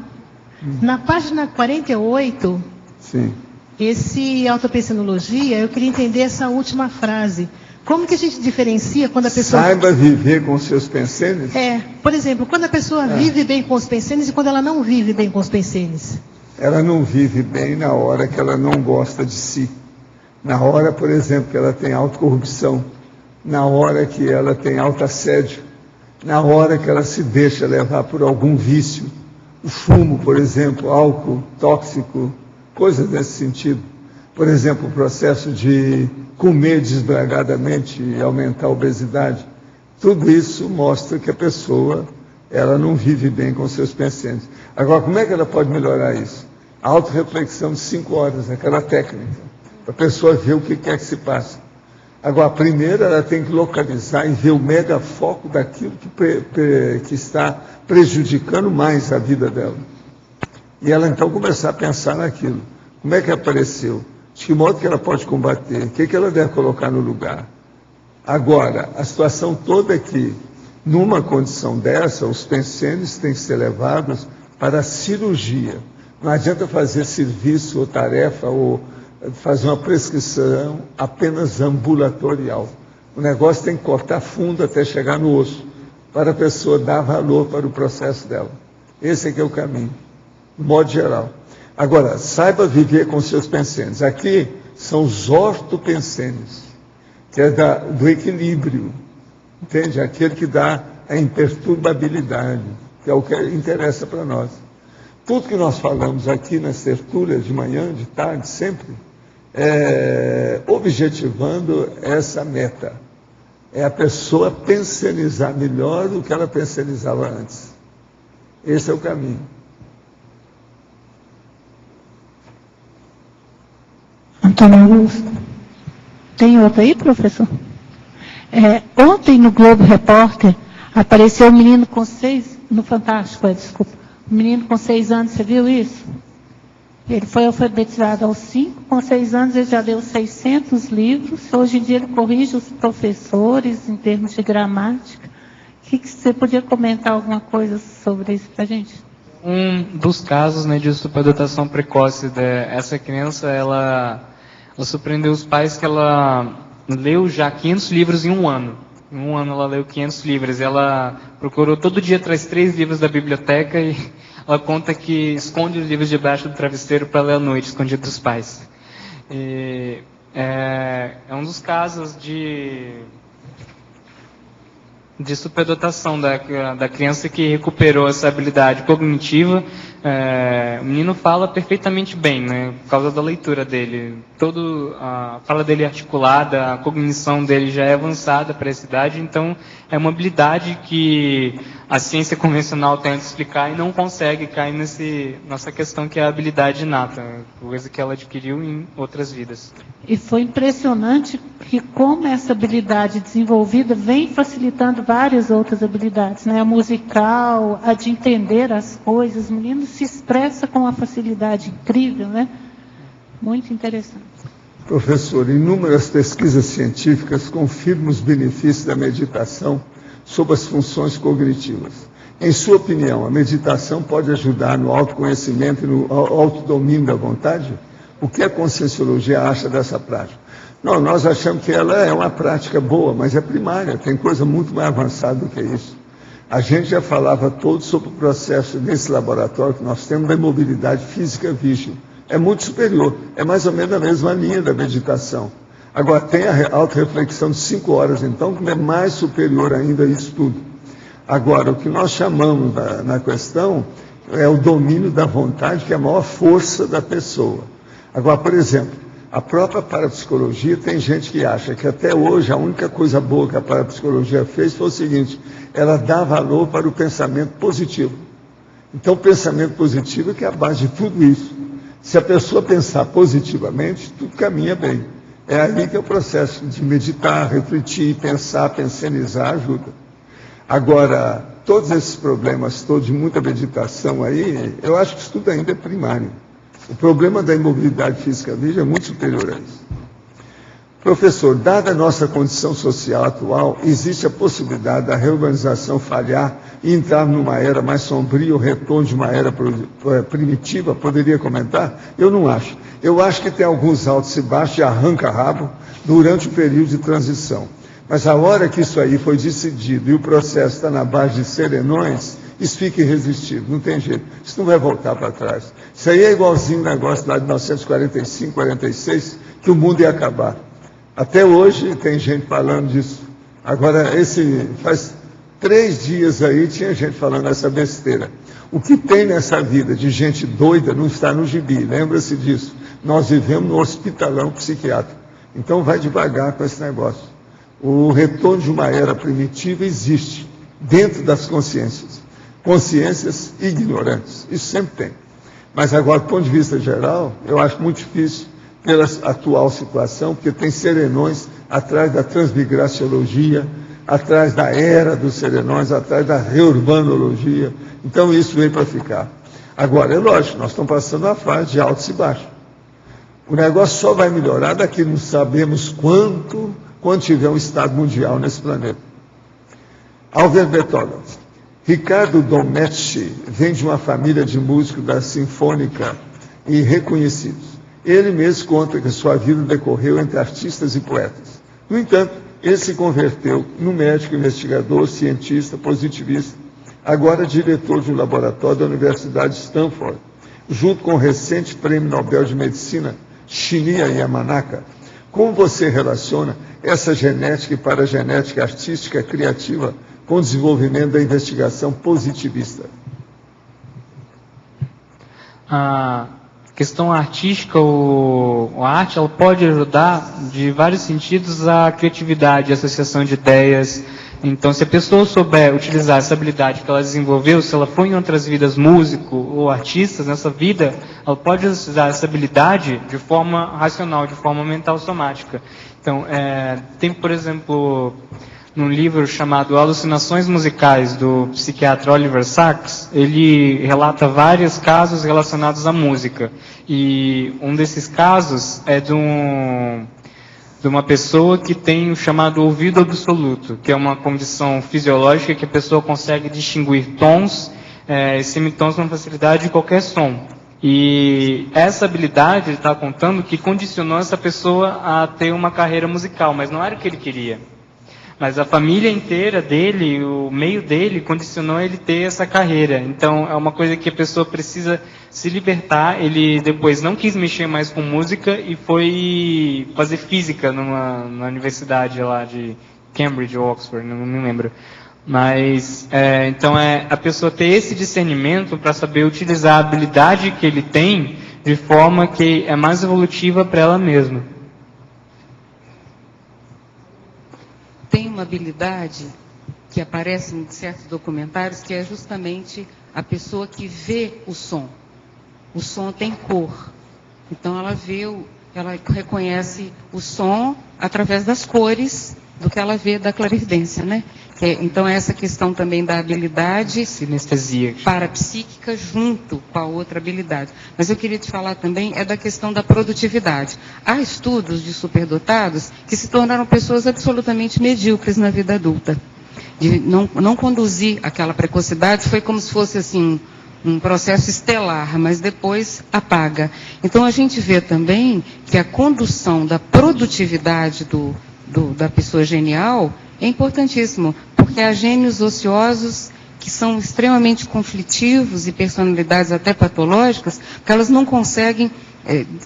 na página 48, sim. Esse autopensenologia, eu queria entender essa última frase. Como que a gente diferencia quando a pessoa... Saiba viver com os seus pensênios? Por exemplo, quando a pessoa vive bem com os pensênios e quando ela não vive bem com os pensênios. Ela não vive bem na hora que ela não gosta de si. Na hora, por exemplo, que ela tem autocorrupção. Na hora que ela tem autoassédio. Na hora que ela se deixa levar por algum vício. O fumo, por exemplo, álcool, tóxico, coisas desse sentido. Por exemplo, o processo de comer desbragadamente e aumentar a obesidade. Tudo isso mostra que a pessoa, ela não vive bem com seus pensamentos. Agora, como é que ela pode melhorar isso? A autorreflexão de 5 horas, aquela técnica, para a pessoa ver o que quer que se passa. Agora, a primeira, ela tem que localizar e ver o mega foco daquilo que está prejudicando mais a vida dela. E ela, então, começar a pensar naquilo. Como é que apareceu? De que modo que ela pode combater? O que ela deve colocar no lugar? Agora, a situação toda é que, numa condição dessa, os pensênios têm que ser levados para a cirurgia. Não adianta fazer serviço ou tarefa ou fazer uma prescrição apenas ambulatorial. O negócio tem que cortar fundo até chegar no osso, para a pessoa dar valor para o processo dela. Esse é que é o caminho, de modo geral. Agora, saiba viver com seus pensênios. Aqui são os ortopensênios, que é do equilíbrio, entende? Aquele que dá a imperturbabilidade, que é o que interessa para nós. Tudo que nós falamos aqui nas tertúlias, de manhã, de tarde, sempre, objetivando essa meta. É a pessoa pensionizar melhor do que ela pensionizava antes. Esse é o caminho. Antônio Augusto. Tem outra aí, professor? Ontem no Globo Repórter apareceu um menino com 6, no Fantástico, desculpa, um menino com 6 anos, você viu isso? Ele foi alfabetizado aos 5, com 6 anos ele já leu 600 livros, hoje em dia ele corrige os professores em termos de gramática. O que você podia comentar alguma coisa sobre isso para a gente? Um dos casos, né, de superdotação precoce dessa criança, ela surpreendeu os pais que ela leu já 500 livros em um ano. Em um ano ela leu 500 livros. Ela procurou todo dia, traz 3 livros da biblioteca e ela conta que esconde os livros debaixo do travesseiro para ler à noite, escondido dos pais. E é um dos casos de superdotação da criança que recuperou essa habilidade cognitiva. O menino fala perfeitamente bem, né, por causa da leitura dele. A fala dele é articulada, a cognição dele já é avançada para essa idade, então é uma habilidade que a ciência convencional tenta explicar e não consegue cair nessa questão que é a habilidade inata, coisa que ela adquiriu em outras vidas. E foi impressionante que como essa habilidade desenvolvida vem facilitando várias outras habilidades, né? A musical, a de entender as coisas, o menino se expressa com uma facilidade incrível, né? Muito interessante. Professor, inúmeras pesquisas científicas confirmam os benefícios da meditação sobre as funções cognitivas. Em sua opinião, a meditação pode ajudar no autoconhecimento e no autodomínio da vontade? O que a Conscienciologia acha dessa prática? Não, nós achamos que ela é uma prática boa, mas é primária, tem coisa muito mais avançada do que isso. A gente já falava todo sobre o processo desse laboratório que nós temos da imobilidade física vígil. É muito superior, é mais ou menos a mesma linha da meditação. Agora, tem a autorreflexão de 5 horas, então, que é mais superior ainda a isso tudo. Agora, o que nós chamamos na questão é o domínio da vontade, que é a maior força da pessoa. Agora, por exemplo, a própria parapsicologia, tem gente que acha que até hoje a única coisa boa que a parapsicologia fez foi o seguinte: ela dá valor para o pensamento positivo. Então, o pensamento positivo é que é a base de tudo isso. Se a pessoa pensar positivamente, tudo caminha bem. É aí que é o processo de meditar, refletir, pensar, pensionizar, ajuda. Agora, todos esses problemas todos de muita meditação aí, eu acho que isso tudo ainda é primário. O problema da imobilidade física vígil é muito superior a isso. Professor, dada a nossa condição social atual, existe a possibilidade da reorganização falhar e entrar numa era mais sombria, o retorno de uma era primitiva? Poderia comentar? Eu não acho. Eu acho que tem alguns altos e baixos de arranca-rabo durante o período de transição. Mas a hora que isso aí foi decidido e o processo está na base de serenões, isso fica irresistível, não tem jeito. Isso não vai voltar para trás. Isso aí é igualzinho o negócio lá de 1945, 46, que o mundo ia acabar. Até hoje tem gente falando disso. Agora, faz 3 dias aí tinha gente falando essa besteira. O que tem nessa vida de gente doida não está no gibi, lembra-se disso. Nós vivemos no hospitalão psiquiátrico. Então vai devagar com esse negócio. O retorno de uma era primitiva existe dentro das consciências. Consciências ignorantes, isso sempre tem. Mas agora, do ponto de vista geral, eu acho muito difícil pela atual situação, porque tem serenões atrás da transmigraciologia, atrás da era dos serenões, atrás da reurbanologia. Então, isso veio para ficar. Agora, é lógico, nós estamos passando uma fase de altos e baixos. O negócio só vai melhorar daqui não sabemos quando tiver um Estado mundial nesse planeta. Álvaro Bertola. Ricardo Domecq vem de uma família de músicos da Sinfônica e reconhecidos. Ele mesmo conta que sua vida decorreu entre artistas e poetas. No entanto, ele se converteu num médico investigador, cientista, positivista, agora diretor de um laboratório da Universidade de Stanford, junto com o recente Prêmio Nobel de Medicina, Shinya Yamanaka. Como você relaciona essa genética e paragenética artística criativa com o desenvolvimento da investigação positivista? A questão artística, a arte, ela pode ajudar de vários sentidos a criatividade, a associação de ideias. Então, se a pessoa souber utilizar essa habilidade que ela desenvolveu, se ela for em outras vidas músico ou artista, nessa vida, ela pode usar essa habilidade de forma racional, de forma mental somática. Então, tem, por exemplo, num livro chamado Alucinações Musicais, do psiquiatra Oliver Sacks, ele relata vários casos relacionados à música. E um desses casos é de uma pessoa que tem o chamado ouvido absoluto, que é uma condição fisiológica que a pessoa consegue distinguir tons e semitons com facilidade de qualquer som. E essa habilidade, ele está contando, que condicionou essa pessoa a ter uma carreira musical, mas não era o que ele queria. Mas a família inteira dele, o meio dele, condicionou ele ter essa carreira. Então, é uma coisa que a pessoa precisa se libertar. Ele depois não quis mexer mais com música e foi fazer física na universidade lá de Cambridge ou Oxford, não me lembro. Mas, então, a pessoa ter esse discernimento para saber utilizar a habilidade que ele tem de forma que é mais evolutiva para ela mesma. Tem uma habilidade que aparece em certos documentários, que é justamente a pessoa que vê o som. O som tem cor. Então ela reconhece o som através das cores do que ela vê da clarividência, né? Então essa questão também da habilidade sinestesia parapsíquica junto com a outra habilidade. Mas eu queria te falar também da questão da produtividade. Há estudos de superdotados que se tornaram pessoas absolutamente medíocres na vida adulta. De não conduzir aquela precocidade, foi como se fosse assim um processo estelar, mas depois apaga. Então a gente vê também que a condução da produtividade da pessoa genial é importantíssimo, porque há gênios ociosos que são extremamente conflitivos e personalidades até patológicas, porque elas não conseguem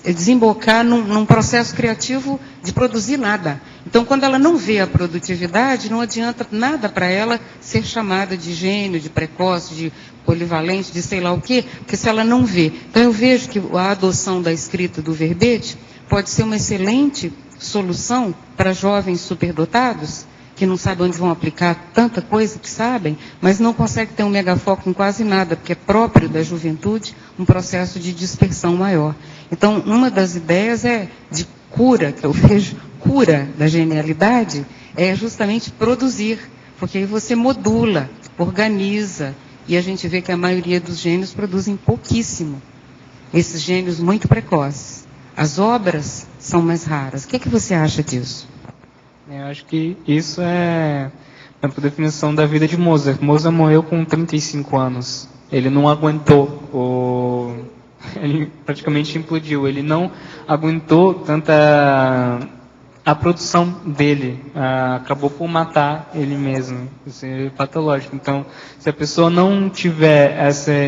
desembocar num processo criativo de produzir nada. Então, quando ela não vê a produtividade, não adianta nada para ela ser chamada de gênio, de precoce, de polivalente, de sei lá o quê, porque se ela não vê. Então, eu vejo que a adoção da escrita do verbete pode ser uma excelente solução para jovens superdotados, que não sabem onde vão aplicar tanta coisa que sabem, mas não conseguem ter um megafoco em quase nada, porque é próprio da juventude um processo de dispersão maior. Então, uma das ideias de cura, que eu vejo, cura da genialidade, é justamente produzir, porque aí você modula, organiza, e a gente vê que a maioria dos gênios produzem pouquíssimo. Esses gênios muito precoces. As obras são mais raras. O que você acha disso? Eu acho que isso é a definição da vida de Mozart. Mozart morreu com 35 anos. Ele não aguentou, ele praticamente implodiu. Ele não aguentou tanta a produção dele, acabou por matar ele mesmo. Isso é patológico. Então, se a pessoa não tiver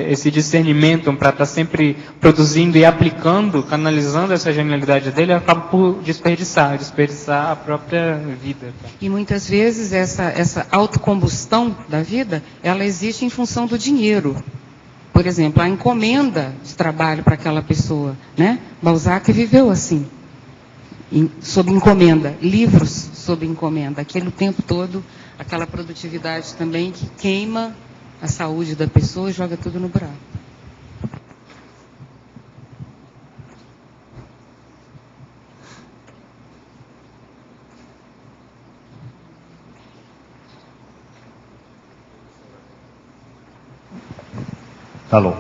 esse discernimento para estar sempre produzindo e aplicando, canalizando essa genialidade dele, acaba por desperdiçar a própria vida. E muitas vezes essa autocombustão da vida, ela existe em função do dinheiro. Por exemplo, a encomenda de trabalho para aquela pessoa, né? Balzac viveu assim. Sob encomenda, livros sob encomenda, aquele tempo todo, aquela produtividade também que queima a saúde da pessoa e joga tudo no buraco. Alô.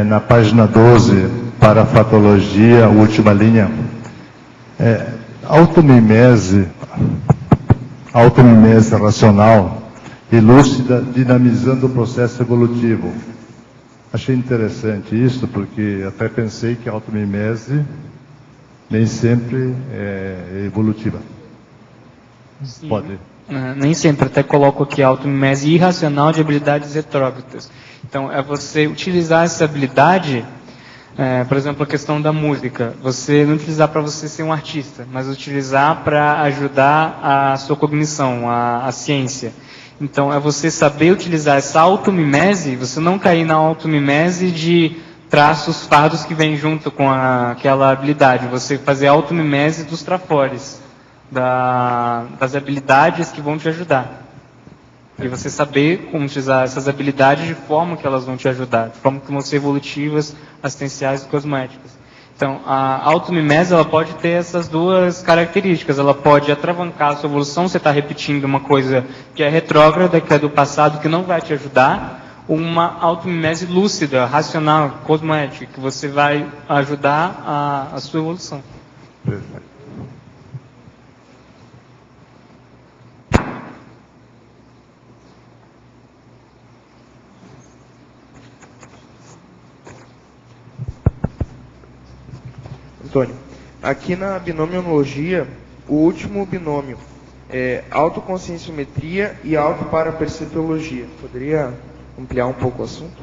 Na página 12, para a patologia, última linha, automimese racional e lúcida dinamizando o processo evolutivo. Achei interessante isso, porque até pensei que a automimese nem sempre é evolutiva. Sim. Pode. Nem sempre, até coloco aqui automimese irracional de habilidades retrógradas. Então, é você utilizar essa habilidade, por exemplo, a questão da música. Você não utilizar para você ser um artista, mas utilizar para ajudar a sua cognição, a ciência. Então, é você saber utilizar essa automimese, você não cair na automimese de traços fardos que vêm junto com aquela habilidade. Você fazer a automimese dos trafores. Das habilidades que vão te ajudar. E você saber como utilizar essas habilidades de forma que elas vão te ajudar, de forma que vão ser evolutivas, assistenciais e cosméticas. Então, a automimese, ela pode ter essas duas características. Ela pode atravancar a sua evolução, você está repetindo uma coisa que é retrógrada, que é do passado, que não vai te ajudar, ou uma automimese lúcida, racional, cosmética, que você vai ajudar a sua evolução. Perfeito. Antônio, aqui na binomiologia, o último binômio é autoconscienciometria e autoparaperceptologia. Poderia ampliar um pouco o assunto?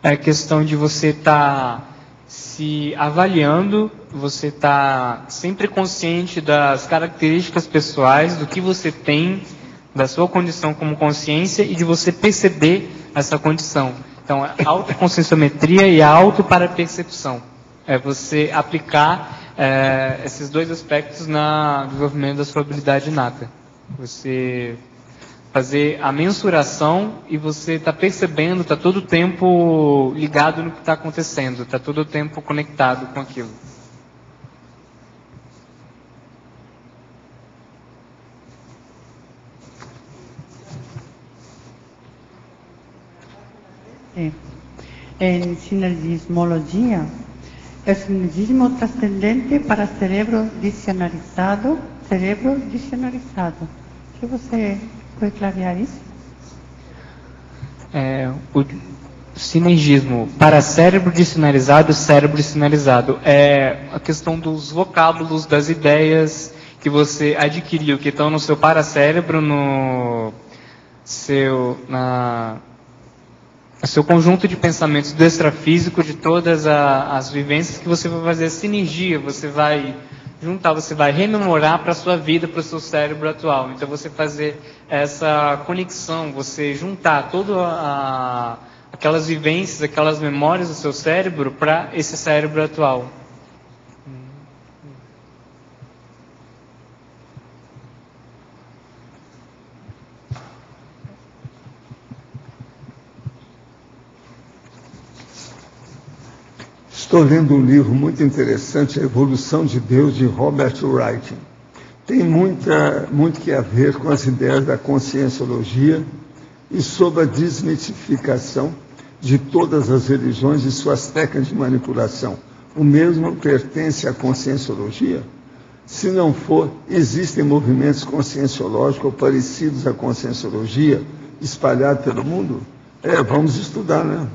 É a questão de você estar se avaliando, você estar sempre consciente das características pessoais, do que você tem, da sua condição como consciência e de você perceber essa condição. Então, a autoconscienciometria e a autoparapercepção. É você aplicar esses dois aspectos no desenvolvimento da sua habilidade inata. Você fazer a mensuração e você está percebendo, está todo o tempo ligado no que está acontecendo, está todo o tempo conectado com aquilo. Em sinergismologia, o sinergismo transcendente para cérebro dicionarizado. Que você pode clarear isso? O sinergismo para cérebro dicionarizado é a questão dos vocábulos, das ideias que você adquiriu, que estão no seu paracérebro, no seu conjunto de pensamentos do extrafísico, de todas as vivências que você vai fazer sinergia, você vai juntar, você vai rememorar para a sua vida, para o seu cérebro atual. Então você fazer essa conexão, você juntar todas aquelas vivências, aquelas memórias do seu cérebro para esse cérebro atual. Estou lendo um livro muito interessante, A Evolução de Deus, de Robert Wright. Tem muito que a ver com as ideias da conscienciologia e sobre a desmitificação de todas as religiões e suas técnicas de manipulação. O mesmo pertence à conscienciologia? Se não for, existem movimentos conscienciológicos ou parecidos à conscienciologia espalhados pelo mundo? Vamos estudar, né?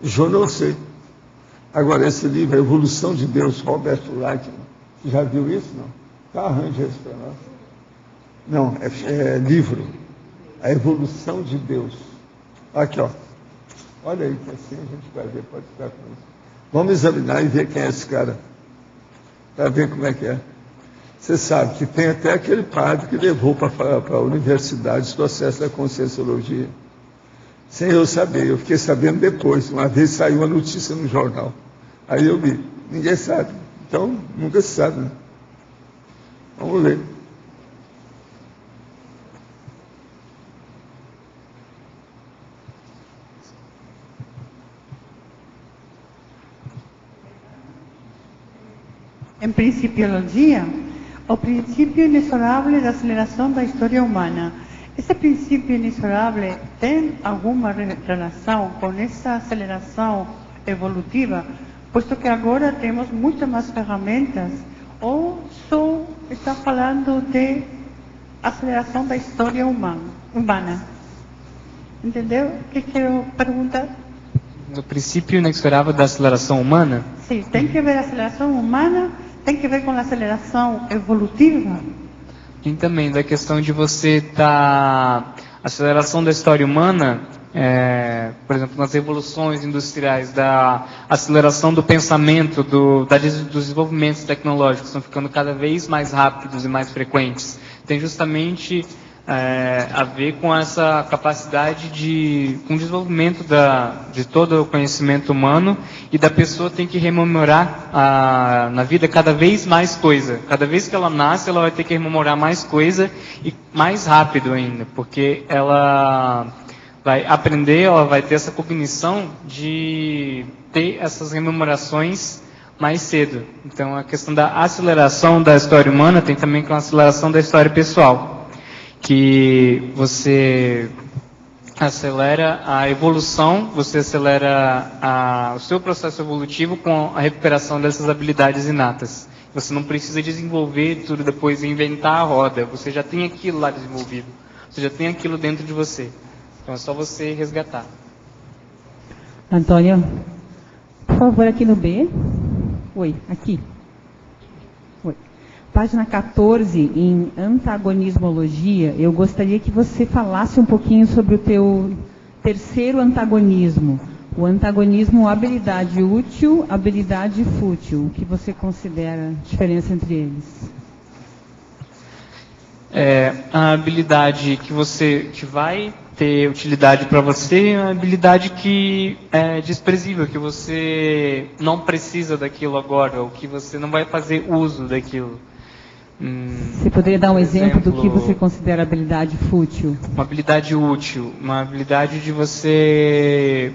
Eu não sei. Agora, esse livro, A Evolução de Deus, Robert Wright, já viu isso? Não? Tá, arranja isso para nós. Não, é livro. A Evolução de Deus. Aqui, ó. Olha aí, que assim a gente vai ver, pode ficar com isso. Vamos examinar e ver quem é esse cara. Para ver como é que é. Você sabe que tem até aquele padre que levou para a universidade esse processo da conscienciologia. Sem eu saber, eu fiquei sabendo depois. Uma vez saiu a notícia no jornal. Aí eu vi. Ninguém sabe. Então, nunca se sabe, né? Vamos ler. Em Principiologia, o princípio inexorável da aceleração da história humana esse princípio inexorável tem alguma relação com essa aceleração evolutiva, posto que agora temos muitas mais ferramentas, ou só está falando de aceleração da história humana? Entendeu o que quero perguntar? No princípio inexorável da aceleração humana? Sim, tem que ver a aceleração humana, tem que ver com a aceleração evolutiva. E também da questão de você estar... aceleração da história humana, por exemplo, nas revoluções industriais, da aceleração do pensamento, dos desenvolvimentos tecnológicos, estão ficando cada vez mais rápidos e mais frequentes. Tem justamente a ver com essa capacidade com o desenvolvimento de todo o conhecimento humano, e da pessoa tem que rememorar na vida cada vez mais coisa. Cada vez que ela nasce, ela vai ter que rememorar mais coisa e mais rápido ainda, porque ela vai aprender, ela vai ter essa cognição de ter essas rememorações mais cedo. Então a questão da aceleração da história humana tem também com a aceleração da história pessoal, que você acelera a evolução, você acelera o seu processo evolutivo com a recuperação dessas habilidades inatas. Você não precisa desenvolver tudo depois e inventar a roda, você já tem aquilo lá desenvolvido, você já tem aquilo dentro de você. Então é só você resgatar. Antônio, por favor, aqui no B. Oi, aqui. Oi. Página 14, em antagonismologia, eu gostaria que você falasse um pouquinho sobre o teu terceiro antagonismo. O antagonismo habilidade útil, habilidade fútil. O que você considera a diferença entre eles? A habilidade que vai ter utilidade para você é uma habilidade que é desprezível, que você não precisa daquilo agora, ou que você não vai fazer uso daquilo. Você poderia dar um exemplo do que você considera habilidade fútil? Uma habilidade útil, uma habilidade de você...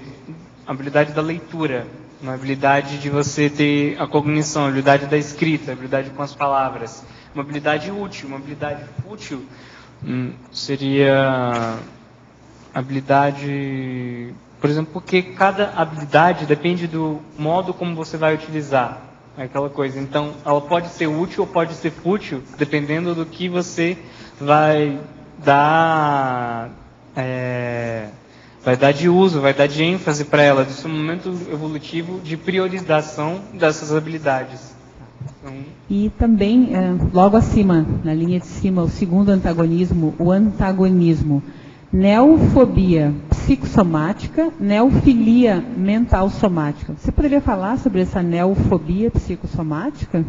habilidade da leitura, uma habilidade de você ter a cognição, a habilidade da escrita, a habilidade com as palavras. Uma habilidade útil, uma habilidade fútil seria habilidade... Por exemplo, porque cada habilidade depende do modo como você vai utilizar aquela coisa. Então, ela pode ser útil ou pode ser fútil, dependendo do que você vai dar de uso, vai dar de ênfase para ela, desse momento evolutivo de priorização dessas habilidades. E também, logo acima, na linha de cima, o segundo antagonismo, o antagonismo. Neofobia psicossomática, neofilia mental somática. Você poderia falar sobre essa neofobia psicossomática?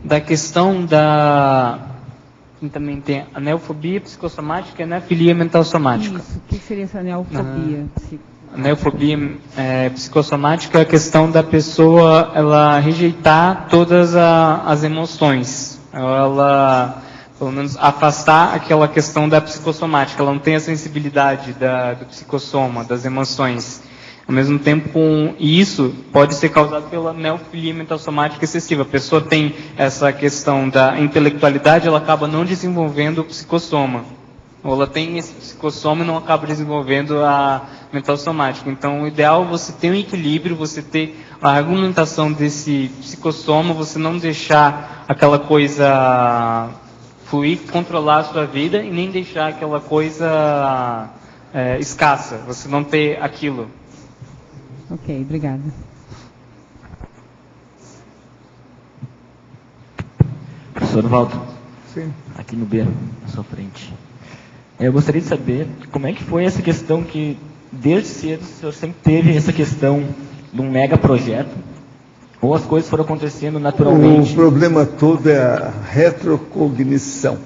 Da questão da... Também tem a neofobia psicossomática e a neofilia mental somática. Isso, o que seria essa neofobia A neofobia psicossomática é a questão da pessoa ela rejeitar todas as emoções. Ela, pelo menos, afastar aquela questão da psicossomática. Ela não tem a sensibilidade do psicossoma, das emoções. Ao mesmo tempo, isso pode ser causado pela neofilia mental somática excessiva. A pessoa tem essa questão da intelectualidade, ela acaba não desenvolvendo o psicossoma. Ou ela tem esse psicossoma e não acaba desenvolvendo a mental somática. Então, o ideal é você ter um equilíbrio, você ter a argumentação desse psicossoma, você não deixar aquela coisa fluir, controlar a sua vida, e nem deixar aquela coisa escassa, você não ter aquilo. Ok, obrigada. Professor Valdo, sim, aqui no B, na sua frente. Eu gostaria de saber como é que foi essa questão que, desde cedo, o senhor sempre teve essa questão de um mega projeto, ou as coisas foram acontecendo naturalmente? O problema todo é a retrocognição.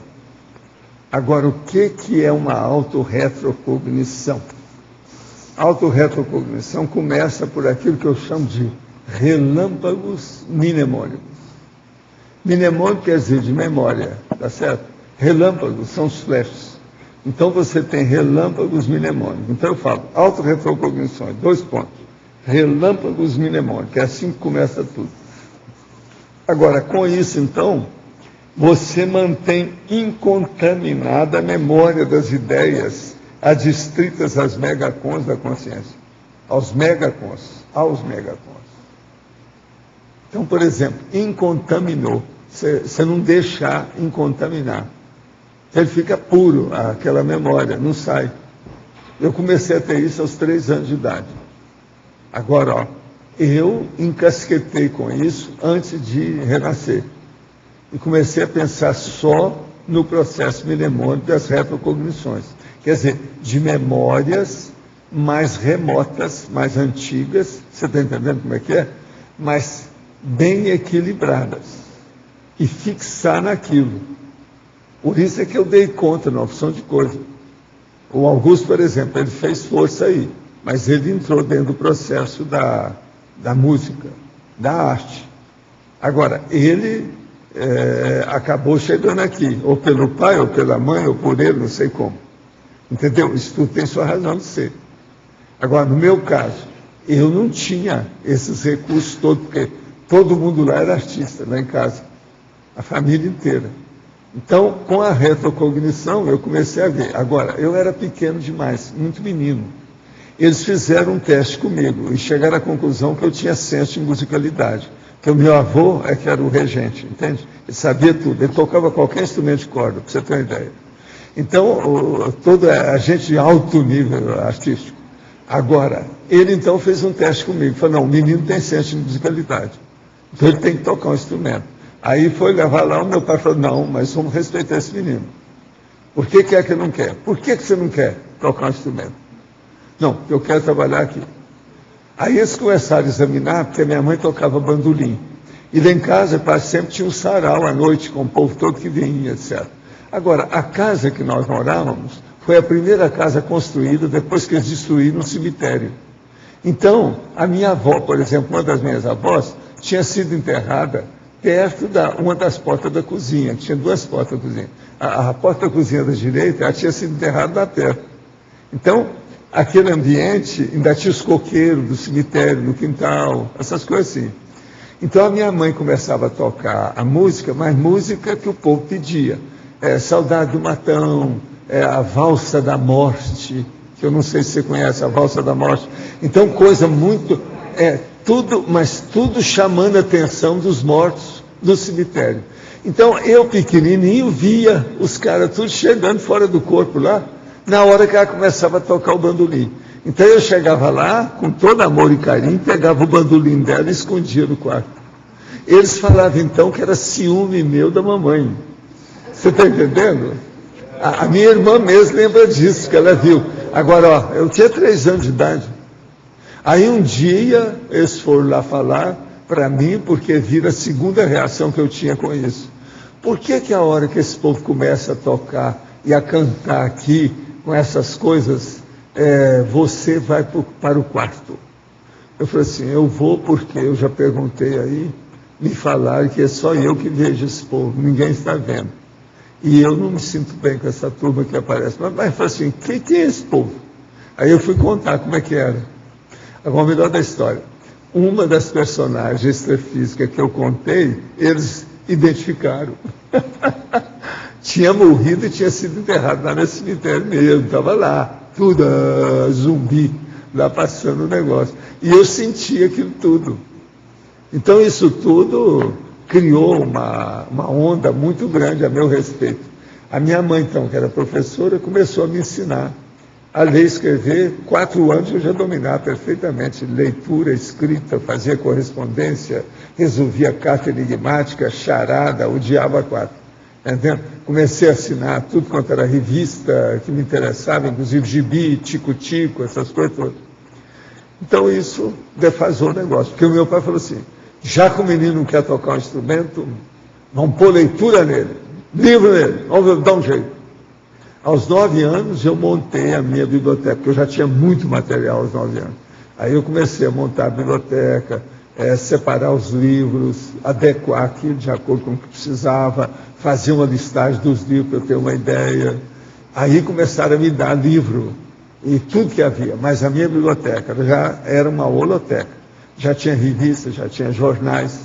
Agora, o que é uma autorretrocognição? A autorretrocognição começa por aquilo que eu chamo de relâmpagos mnemônicos. Mnemônico quer dizer de memória, tá certo? Relâmpagos são os flashes. Então você tem relâmpagos mnemônicos. Então eu falo autorretrocognições, 2 pontos. Relâmpagos mnemônicos, é assim que começa tudo. Agora, com isso então, você mantém incontaminada a memória das ideias adstritas às megacons da consciência, aos megacons. Então, por exemplo, incontaminou, você não deixar incontaminar. Ele fica puro, aquela memória, não sai. Eu comecei a ter isso aos 3 anos de idade. Agora, ó, eu encasquetei com isso antes de renascer. E comecei a pensar só no processo mnemônico das retrocognições. Quer dizer, de memórias mais remotas, mais antigas, você está entendendo como é que é? Mas bem equilibradas. E fixar naquilo. Por isso é que eu dei conta na opção de coisa. O Augusto, por exemplo, ele fez força aí, mas ele entrou dentro do processo da música, da arte. Agora, ele acabou chegando aqui, ou pelo pai, ou pela mãe, ou por ele, não sei como. Entendeu? Isso tudo tem sua razão de ser. Agora, no meu caso, eu não tinha esses recursos todos, porque todo mundo lá era artista, lá em casa. A família inteira. Então, com a retrocognição, eu comecei a ver. Agora, eu era pequeno demais, muito menino. Eles fizeram um teste comigo e chegaram à conclusão que eu tinha senso de musicalidade. Que o meu avô é que era o regente, entende? Ele sabia tudo, ele tocava qualquer instrumento de corda, para você ter uma ideia. Então, toda a gente de alto nível artístico. Agora, ele então fez um teste comigo. Falou, não, o menino tem senso de musicalidade. Então ele tem que tocar um instrumento. Aí foi levar lá, o meu pai falou, não, mas vamos respeitar esse menino. Por que é que não quer? Por que você não quer tocar um instrumento? Não, eu quero trabalhar aqui. Aí eles começaram a examinar, porque minha mãe tocava bandolim. E lá em casa, quase sempre tinha um sarau à noite, com o povo todo que vinha, etc. Agora, a casa que nós morávamos foi a primeira casa construída depois que eles destruíram o cemitério. Então, a minha avó, por exemplo, uma das minhas avós, tinha sido enterrada perto da uma das portas da cozinha. Tinha 2 portas da cozinha. A porta da cozinha da direita, ela tinha sido enterrada lá perto. Então, aquele ambiente, ainda tinha os coqueiros do cemitério, no quintal, essas coisas assim. Então, a minha mãe começava a tocar a música, mas música que o povo pedia. Saudade do Matão, a Valsa da Morte, que eu não sei se você conhece a Valsa da Morte. Então, coisa muito... tudo, mas tudo chamando a atenção dos mortos no cemitério. Então, eu pequenininho via os caras tudo chegando fora do corpo lá, na hora que ela começava a tocar o bandolim. Então, eu chegava lá, com todo amor e carinho, pegava o bandolim dela e escondia no quarto. Eles falavam, então, que era ciúme meu da mamãe. Você está entendendo? A minha irmã mesmo lembra disso, que ela viu. Agora, ó, eu tinha 3 anos de idade. Aí um dia eles foram lá falar para mim, porque viram a segunda reação que eu tinha com isso. Por que a hora que esse povo começa a tocar e a cantar aqui, com essas coisas, você vai para o quarto? Eu falei assim, eu vou porque eu já perguntei aí, me falaram que é só eu que vejo esse povo, ninguém está vendo. E eu não me sinto bem com essa turma que aparece. Mas eu falei assim, quem é esse povo? Aí eu fui contar como é que era. Agora, o melhor da história, uma das personagens extrafísicas que eu contei, eles identificaram. Tinha morrido e tinha sido enterrado lá nesse cemitério mesmo, estava lá, tudo zumbi, lá passando o negócio. E eu senti aquilo tudo. Então, isso tudo criou uma onda muito grande a meu respeito. A minha mãe, então, que era professora, começou a me ensinar a ler e escrever. 4 anos eu já dominava perfeitamente leitura, escrita, fazia correspondência, resolvia carta enigmática, charada, odiava 4. Entendeu? Comecei a assinar tudo quanto era revista que me interessava, inclusive gibi, tico-tico, essas coisas todas. Então isso defasou o negócio, porque o meu pai falou assim, já que o menino não quer tocar um instrumento, vamos pôr leitura nele, livro nele, vamos dar um jeito. Aos 9 anos eu montei a minha biblioteca, porque eu já tinha muito material aos 9 anos. Aí eu comecei a montar a biblioteca, separar os livros, adequar aquilo de acordo com o que precisava, fazer uma listagem dos livros para eu ter uma ideia. Aí começaram a me dar livro, e tudo que havia, mas a minha biblioteca já era uma holoteca. Já tinha revistas, já tinha jornais,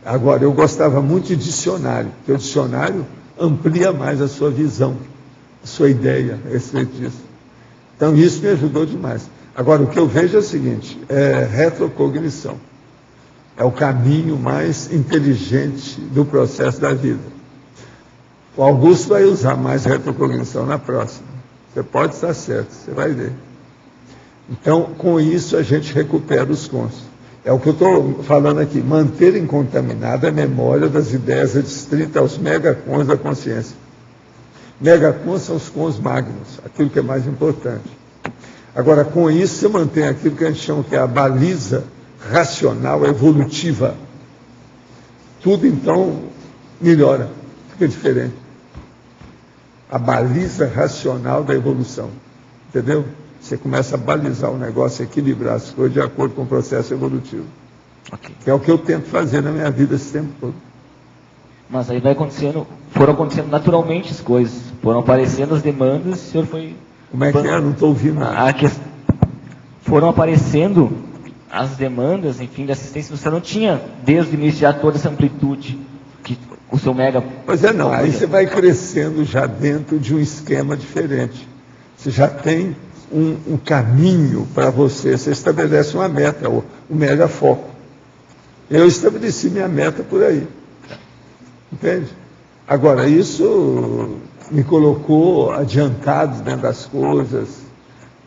Agora, eu gostava muito de dicionário, porque o dicionário amplia mais a sua visão, a sua ideia a respeito disso. Então, isso me ajudou demais. Agora, o que eu vejo é o seguinte, é retrocognição. É o caminho mais inteligente do processo da vida. O Augusto vai usar mais retrocognição na próxima. Você pode estar certo, você vai ver. Então, com isso, a gente recupera os cons. É o que eu estou falando aqui, manter incontaminada a memória das ideias adstritas aos megacons da consciência. Megacons são os cons magnos, aquilo que é mais importante. Agora, com isso, você mantém aquilo que a gente chama que é a baliza racional evolutiva. Tudo, então, melhora, fica diferente. A baliza racional da evolução. Entendeu? Você começa a balizar o negócio, equilibrar as coisas de acordo com o processo evolutivo. Okay. Que é o que eu tento fazer na minha vida esse tempo todo. Mas aí foram acontecendo naturalmente as coisas, foram aparecendo as demandas, o senhor foi... Como é que é? Não estou ouvindo nada. Foram aparecendo as demandas, enfim, de assistência, você não tinha desde o início já toda essa amplitude que o seu mega... Pois é, não, aí você vai crescendo já dentro de um esquema diferente. Você já tem um caminho para você estabelece uma meta, o mega foco. Eu estabeleci minha meta por aí. Entende? Agora, isso me colocou adiantado dentro das coisas.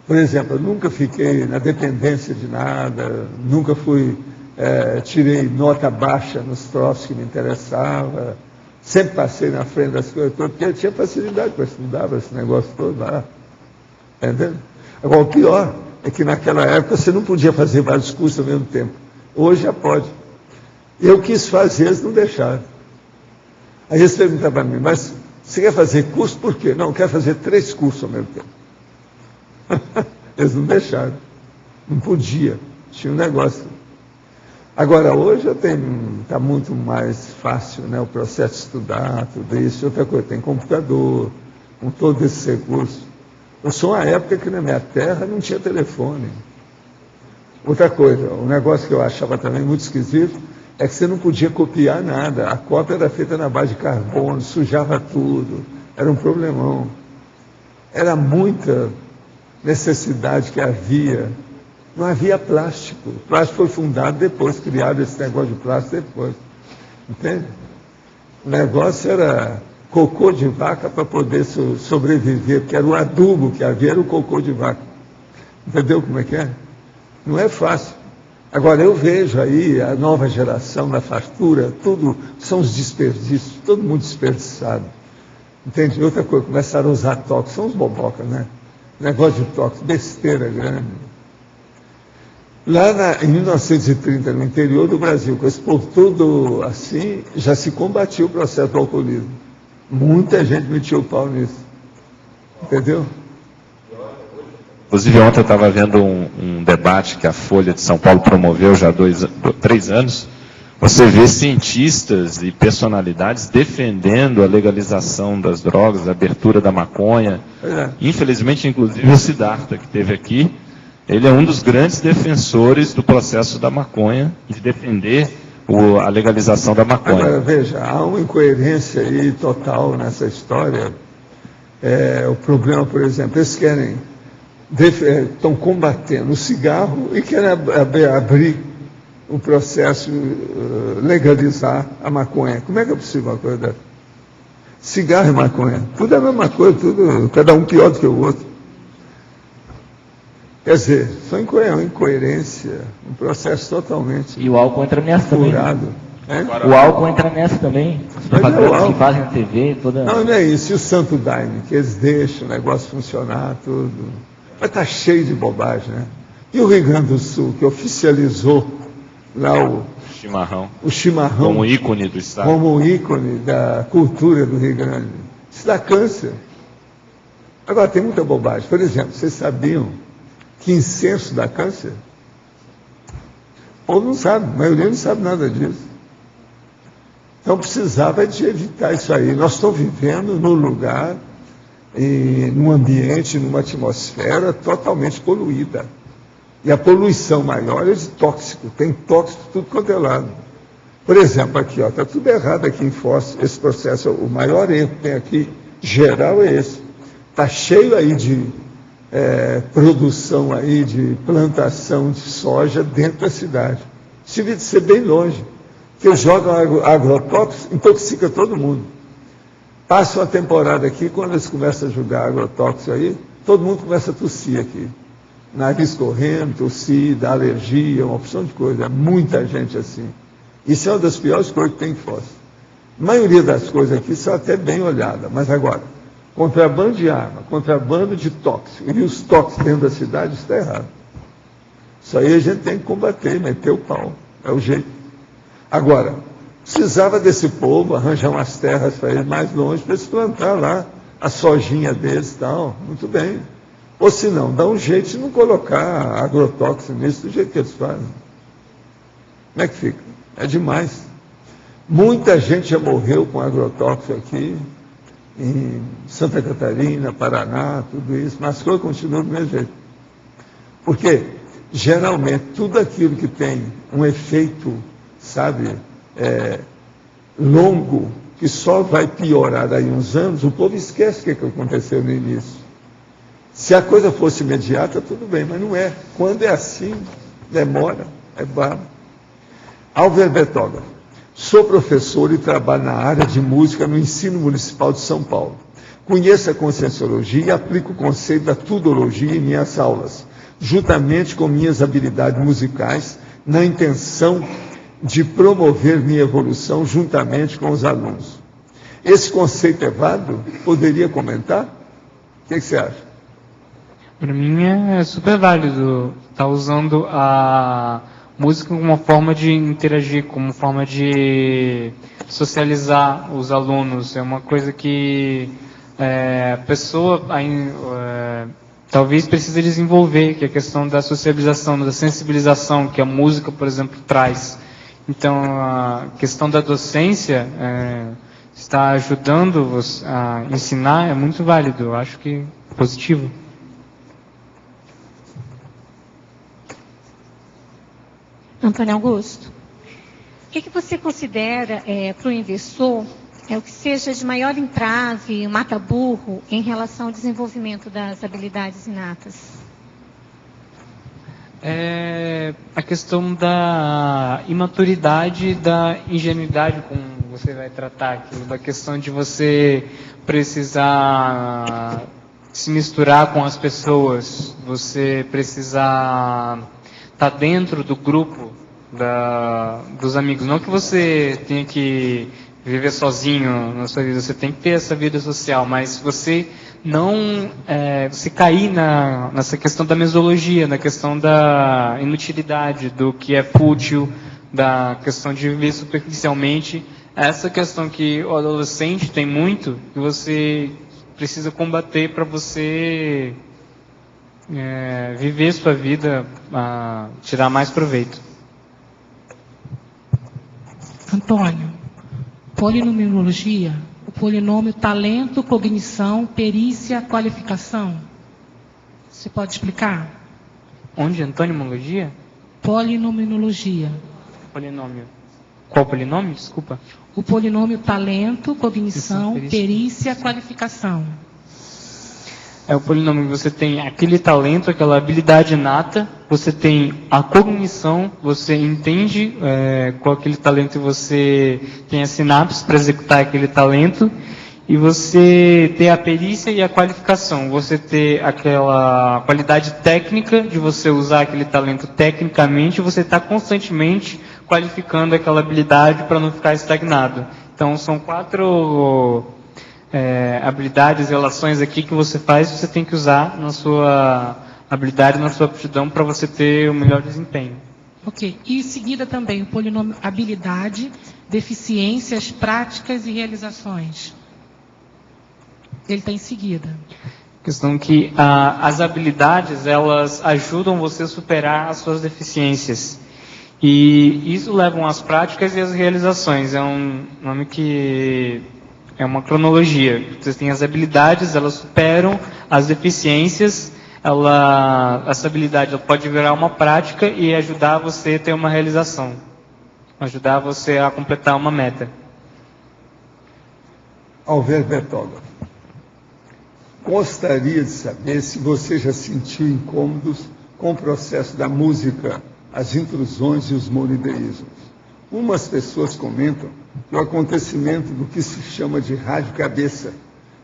Por exemplo, eu nunca fiquei na dependência de nada, nunca tirei nota baixa nos troços que me interessavam, sempre passei na frente das coisas todas, porque eu tinha facilidade para estudar esse negócio todo lá. Entendeu? Agora, o pior é que naquela época você não podia fazer vários cursos ao mesmo tempo. Hoje já pode. Eu quis fazer, eles não deixaram. Aí eles perguntavam para mim, mas você quer fazer curso por quê? Não, eu quero fazer 3 cursos ao mesmo tempo. Eles não deixaram. Não podia. Tinha um negócio. Agora, hoje está muito mais fácil, né, o processo de estudar, tudo isso. Outra coisa, tem computador, com todo esse recurso. Eu sou uma época que na minha terra não tinha telefone. Outra coisa, um negócio que eu achava também muito esquisito, é que você não podia copiar nada. A cópia era feita na base de carbono, sujava tudo. Era um problemão. Era muita necessidade que havia. Não havia plástico. O plástico foi fundado depois, criado esse negócio de plástico depois. Entende? O negócio era cocô de vaca para poder sobreviver, porque era o adubo que havia, era o cocô de vaca. Entendeu como é que é? Não é fácil. Agora, eu vejo aí a nova geração na fartura, tudo são os desperdícios, todo mundo desperdiçado. Entende? Outra coisa, começaram a usar tóxicos, são os bobocas, né? Negócio de tóxicos, besteira grande. Lá em 1930, no interior do Brasil, com esse povo todo assim, já se combatia o processo do alcoolismo. Muita gente metia o pau nisso. Entendeu? Inclusive, ontem eu estava vendo um debate que a Folha de São Paulo promoveu já há 3 anos. Você vê cientistas e personalidades defendendo a legalização das drogas, a abertura da maconha. Infelizmente, inclusive, o Siddhartha, que esteve aqui, ele é um dos grandes defensores do processo da maconha, de defender a legalização da maconha. Agora, veja, há uma incoerência aí total nessa história. O problema, por exemplo, eles querem... estão combatendo o cigarro e querem abrir o processo, legalizar a maconha. Como é que é possível uma coisa dessa? Cigarro e maconha, tudo é a mesma coisa, tudo, cada um pior do que o outro. Quer dizer, só incoerência, um processo totalmente... E o álcool entra nessa furado. Também. O álcool entra nessa também. As propagandas que fazem na TV, toda... Não é isso. E o Santo Daime, que eles deixam o negócio funcionar, tudo... Mas está cheio de bobagem, né? E o Rio Grande do Sul, que oficializou lá o chimarrão como ícone do Estado. Como ícone da cultura do Rio Grande. Isso dá câncer. Agora, tem muita bobagem. Por exemplo, vocês sabiam que incenso dá câncer? O povo não sabe, a maioria não sabe nada disso. Então, precisava de evitar isso aí. Nós estamos vivendo num lugar... num ambiente, numa atmosfera totalmente poluída. E a poluição maior é de tóxico, tem tóxico tudo quanto é lado. Por exemplo, aqui, está tudo errado aqui em Foz, esse processo, o maior erro que tem aqui, geral, é esse. Está cheio aí de produção aí, de plantação de soja dentro da cidade. Isso devia de ser bem longe, porque jogam agrotóxicos, intoxica todo mundo. Passa uma temporada aqui, quando eles começam a jogar agrotóxico aí, todo mundo começa a tossir aqui. Nariz correndo, tossir, dá alergia, uma opção de coisa. Muita gente assim. Isso é uma das piores coisas que tem em Foz. A maioria das coisas aqui são até bem olhadas, mas agora, contrabando de arma, contrabando de tóxico, e os tóxicos dentro da cidade, isso está errado. Isso aí a gente tem que combater, meter o pau. É o jeito. Agora, precisava desse povo arranjar umas terras para eles mais longe, para eles plantar lá a sojinha deles e tal. Muito bem. Ou se não, dá um jeito de não colocar agrotóxico nisso do jeito que eles fazem. Como é que fica? É demais. Muita gente já morreu com agrotóxico aqui, em Santa Catarina, Paraná, tudo isso, mas as coisas continuam do mesmo jeito. Porque, geralmente, tudo aquilo que tem um efeito, sabe, longo, que só vai piorar daí uns anos, o povo esquece o que aconteceu no início. Se a coisa fosse imediata, tudo bem, mas não é. Quando é assim, demora, é barro. Álvaro Betógrafo. Sou professor e trabalho na área de música no ensino municipal de São Paulo. Conheço a conscienciologia e aplico o conceito da tudologia em minhas aulas, juntamente com minhas habilidades musicais, na intenção de promover minha evolução juntamente com os alunos. Esse conceito é válido? Poderia comentar? O que você acha? Para mim é super válido estar usando a música como uma forma de interagir, como uma forma de socializar os alunos. É uma coisa que a pessoa talvez precise desenvolver, que é a questão da sociabilização, da sensibilização, que a música, por exemplo, traz. Então, a questão da docência, está ajudando a ensinar, é muito válido. Eu acho que é positivo. Antônio Augusto, o que você considera para o investidor o que seja de maior entrave, mata-burro, em relação ao desenvolvimento das habilidades inatas? A questão da imaturidade e da ingenuidade, como você vai tratar aqui, da questão de você precisar se misturar com as pessoas, você precisar estar dentro do grupo dos amigos. Não que você tenha que viver sozinho na sua vida, você tem que ter essa vida social, mas você não se cair nessa questão da mesologia, na questão da inutilidade, do que é fútil, da questão de viver superficialmente, essa questão que o adolescente tem muito, que você precisa combater para você viver sua vida, tirar mais proveito. Antônio, polinomiologia, o polinômio talento, cognição, perícia, qualificação. Você pode explicar? Onde? Antonimologia? Polinomiologia. Polinômio. Qual polinômio? Desculpa. O polinômio talento, cognição, perícia, qualificação. É o polinômio que você tem aquele talento, aquela habilidade inata, você tem a cognição, você entende com aquele talento e você tem a sinapse para executar aquele talento, e você tem a perícia e a qualificação, você ter aquela qualidade técnica de você usar aquele talento tecnicamente, você está constantemente qualificando aquela habilidade para não ficar estagnado. Então são 4 habilidades, relações aqui que você faz, você tem que usar na sua habilidade, na sua aptidão, para você ter o melhor desempenho. Ok. E em seguida também o polinômio habilidade, deficiências, práticas e realizações. Ele está em seguida. Questão que as habilidades, elas ajudam você a superar as suas deficiências. E isso levam às práticas e às realizações. É um nome que é uma cronologia. Você tem as habilidades, elas superam as deficiências. Essa habilidade ela pode virar uma prática e ajudar você a ter uma realização. ajudar você a completar uma meta. Alver Bertoga, gostaria de saber se você já sentiu incômodos com o processo da música, as intrusões e os monideísmos. Umas pessoas comentam que o acontecimento do que se chama de rádio-cabeça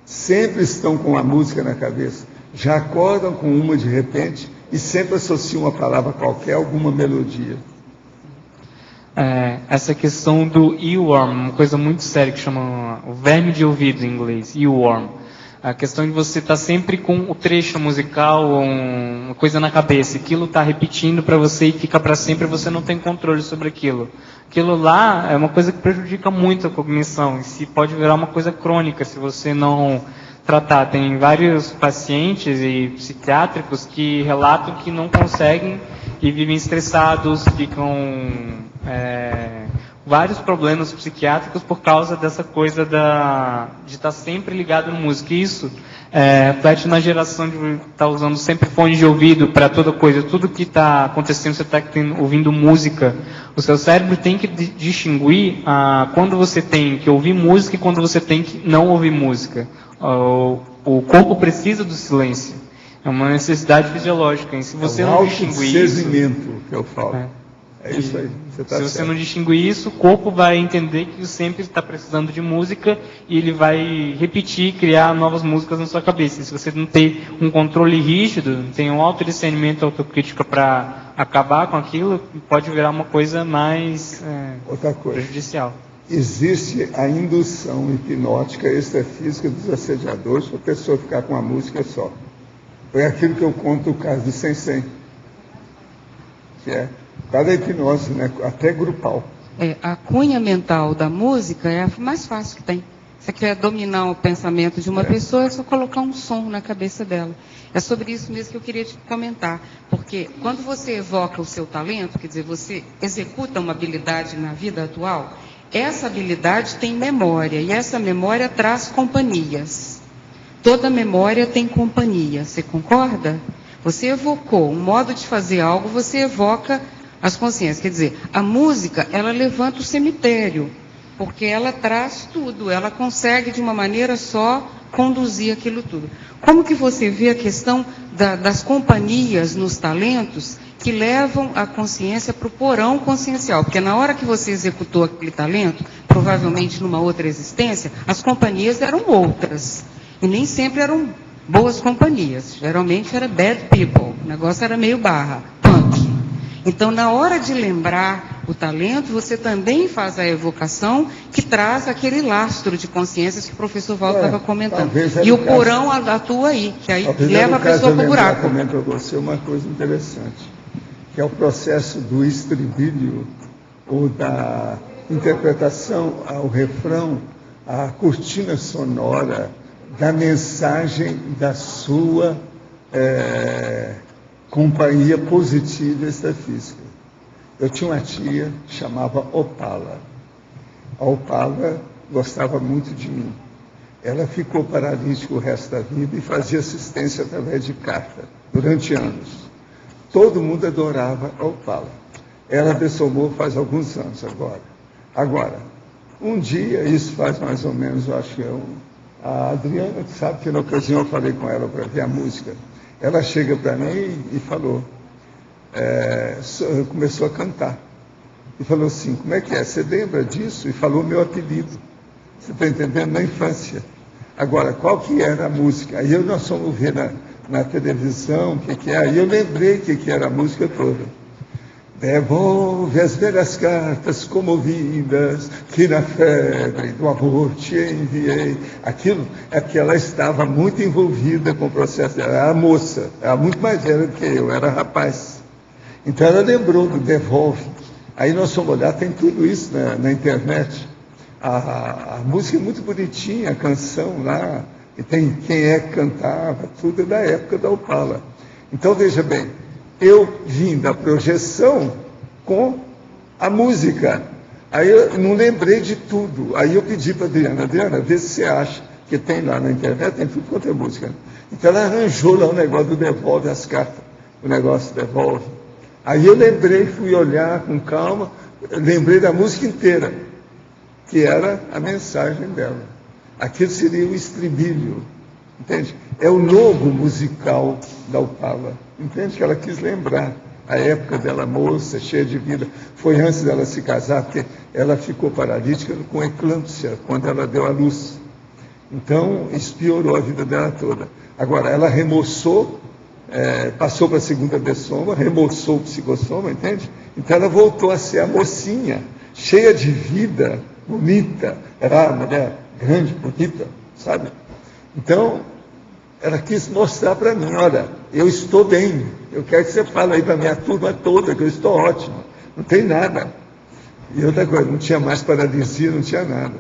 sempre estão com a música na cabeça, já acordam com uma de repente e sempre associam uma palavra qualquer, alguma melodia. Essa questão do earworm, uma coisa muito séria que chama o verme de ouvido em inglês, earworm. A questão de você estar sempre com o trecho musical, uma coisa na cabeça, aquilo está repetindo para você e fica para sempre, você não tem controle sobre aquilo. Aquilo lá é uma coisa que prejudica muito a cognição, e se pode virar uma coisa crônica se você não tratar. Tem vários pacientes e psiquiátricos que relatam que não conseguem e vivem estressados, ficam vários problemas psiquiátricos por causa dessa coisa de estar sempre ligado na música. E isso reflete na geração de estar usando sempre fone de ouvido para toda coisa, tudo que está acontecendo, você está ouvindo música. O seu cérebro tem que distinguir quando você tem que ouvir música e quando você tem que não ouvir música. O corpo precisa do silêncio. É uma necessidade fisiológica. E se você não distinguir isso, que eu falo. É isso aí. Se você não distinguir isso, o corpo vai entender que sempre está precisando de música e ele vai repetir, criar novas músicas na sua cabeça. E se você não tem um controle rígido, não tem um autodiscernimento, autocrítica para acabar com aquilo, pode virar uma coisa mais prejudicial. Existe a indução hipnótica extrafísica dos assediadores para a pessoa ficar com a música só. Foi aquilo que eu conto o caso do Sensei, que é cada hipnose, né, até grupal. A cunha mental da música é a mais fácil que tem. Você quer dominar o pensamento de uma pessoa, é só colocar um som na cabeça dela. É sobre isso mesmo que eu queria te comentar. Porque quando você evoca o seu talento, quer dizer, você executa uma habilidade na vida atual, essa habilidade tem memória, e essa memória traz companhias. Toda memória tem companhia, você concorda? Você evocou um modo de fazer algo, você evoca as consciências. Quer dizer, a música, ela levanta o cemitério, porque ela traz tudo, ela consegue de uma maneira só conduzir aquilo tudo. Como que você vê a questão das companhias nos talentos que levam a consciência para o porão consciencial? Porque na hora que você executou aquele talento, provavelmente numa outra existência, as companhias eram outras. E nem sempre eram boas companhias. Geralmente era bad people. O negócio era meio barra, punk. Então, na hora de lembrar o talento, você também faz a evocação que traz aquele lastro de consciências que o professor Walter estava comentando. E o porão atua aí, que aí leva a pessoa para o buraco. Eu comento para você uma coisa interessante, que é o processo do estribilho, ou da interpretação ao refrão, a cortina sonora da mensagem da sua companhia positiva extrafísica. Eu tinha uma tia que chamava Opala. A Opala gostava muito de mim. Ela ficou paralítica o resto da vida e fazia assistência através de carta, durante anos. Todo mundo adorava a Opala. Ela dessomou faz alguns anos agora. Agora, um dia, isso faz mais ou menos, eu acho que a Adriana, sabe que na ocasião eu falei com ela para ver a música. Ela chega para mim e falou, começou a cantar. E falou assim, como é que é? Você lembra disso? E falou meu apelido. Você está entendendo? Na infância. Agora, qual que era a música? Aí nós fomos ver na televisão o que é. Aí eu lembrei o que era a música toda. Devolve as velhas cartas comovidas que na febre do amor te enviei. Aquilo é que ela estava muito envolvida com o processo dela. Era a moça, era muito mais velha do que eu, era rapaz. Então ela lembrou do Devolve. Aí nós fomos olhar, tem tudo isso na internet. A música é muito bonitinha, a canção lá, e tem quem que cantava, tudo é da época da Opala. Então veja bem, eu vim da projeção com a música. Aí eu não lembrei de tudo. Aí eu pedi para a Adriana, vê se você acha que tem lá na internet, tem tudo quanto é música. Então ela arranjou lá o negócio do Devolve as cartas, o negócio Devolve. Aí eu lembrei, fui olhar com calma, lembrei da música inteira, que era a mensagem dela. Aquilo seria o estribilho, entende? É o logo musical da Opala, entende? Que ela quis lembrar a época dela moça, cheia de vida. Foi antes dela se casar, porque ela ficou paralítica com eclâmpsia, quando ela deu à luz. Então, isso piorou a vida dela toda. Agora, ela remoçou, passou para a segunda bessoma, remoçou o psicossoma, entende? Então, ela voltou a ser a mocinha, cheia de vida, bonita. Era uma mulher grande, bonita, sabe? Então, ela quis mostrar para mim, olha, eu estou bem, eu quero que você fale aí para a minha turma toda, que eu estou ótimo, não tem nada. E outra coisa, não tinha mais paralisia, não tinha nada.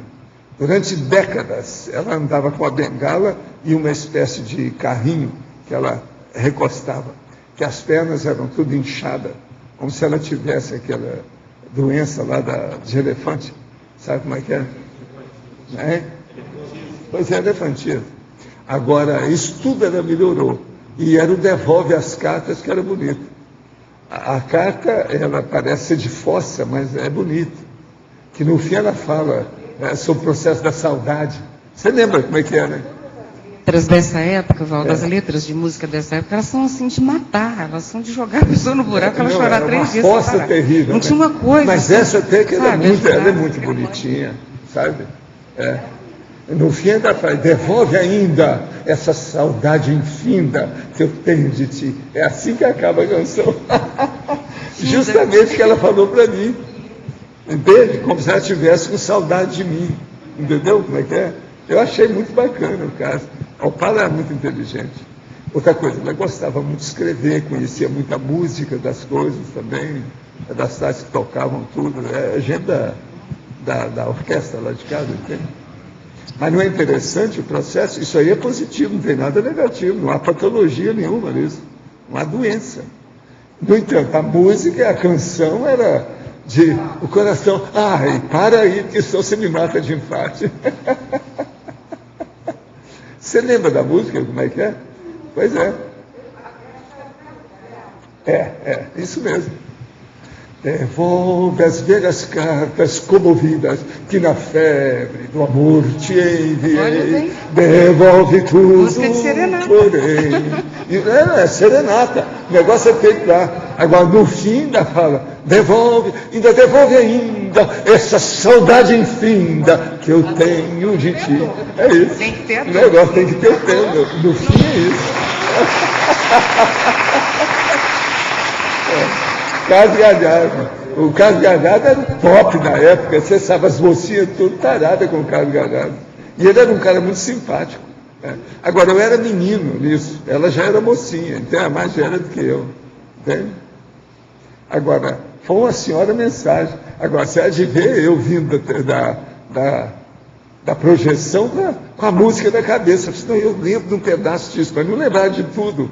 Durante décadas, ela andava com a bengala e uma espécie de carrinho que ela recostava, que as pernas eram tudo inchadas, como se ela tivesse aquela doença lá de elefante. Sabe como é que é? Pois é, elefantismo. Agora, isso tudo ela melhorou. E ela devolve as cartas, que era bonito. A carta, ela parece ser de fossa, mas é bonita. Que no fim ela fala sobre o processo da saudade. Você lembra como é que é, né? Letras dessa época, Valdo, as letras de música dessa época, elas são assim de matar, elas são de jogar a pessoa no buraco, ela chorar 3 dias. Uma fossa terrível. Não tinha uma coisa. Mas essa até que ela é muito bonitinha, sabe? No fim ainda faz, devolve ainda essa saudade infinda que eu tenho de ti. É assim que acaba a canção. Justamente o que ela falou para mim. Entende? Como se ela estivesse com saudade de mim. Entendeu como é que é? Eu achei muito bacana o caso. A Opala era muito inteligente. Outra coisa, ela gostava muito de escrever, conhecia muita música das coisas também, das tais que tocavam tudo. É gente da orquestra lá de casa, entende? Mas não é interessante o processo? Isso aí é positivo, não tem nada negativo, não há patologia nenhuma nisso, não há doença. No entanto, a música e a canção era de o coração, ai, para aí, porque senão você me mata de infarto. Você lembra da música, como é que é? Pois é. Isso mesmo. Devolve as velhas cartas comovidas que na febre do amor te enviei. Devolve tudo. Música de serenata. Porém. É serenata. O negócio é feito lá. Agora, no fim, ainda fala, devolve ainda essa saudade infinda que eu tenho de ti. É isso. Tem que ter o negócio tem que ter tempo. No fim é isso. Carlos Galhardo. O Carlos Galhardo era o top na época, você sabe, as mocinhas tudo taradas com o Carlos Galhardo. E ele era um cara muito simpático. Agora, eu era menino nisso, ela já era mocinha, então é mais velha do que eu. Entende? Agora, foi uma senhora mensagem. Agora, você há de ver eu vindo da projeção com a música na cabeça. Senão eu lembro de um pedaço disso, mas não lembrar de tudo.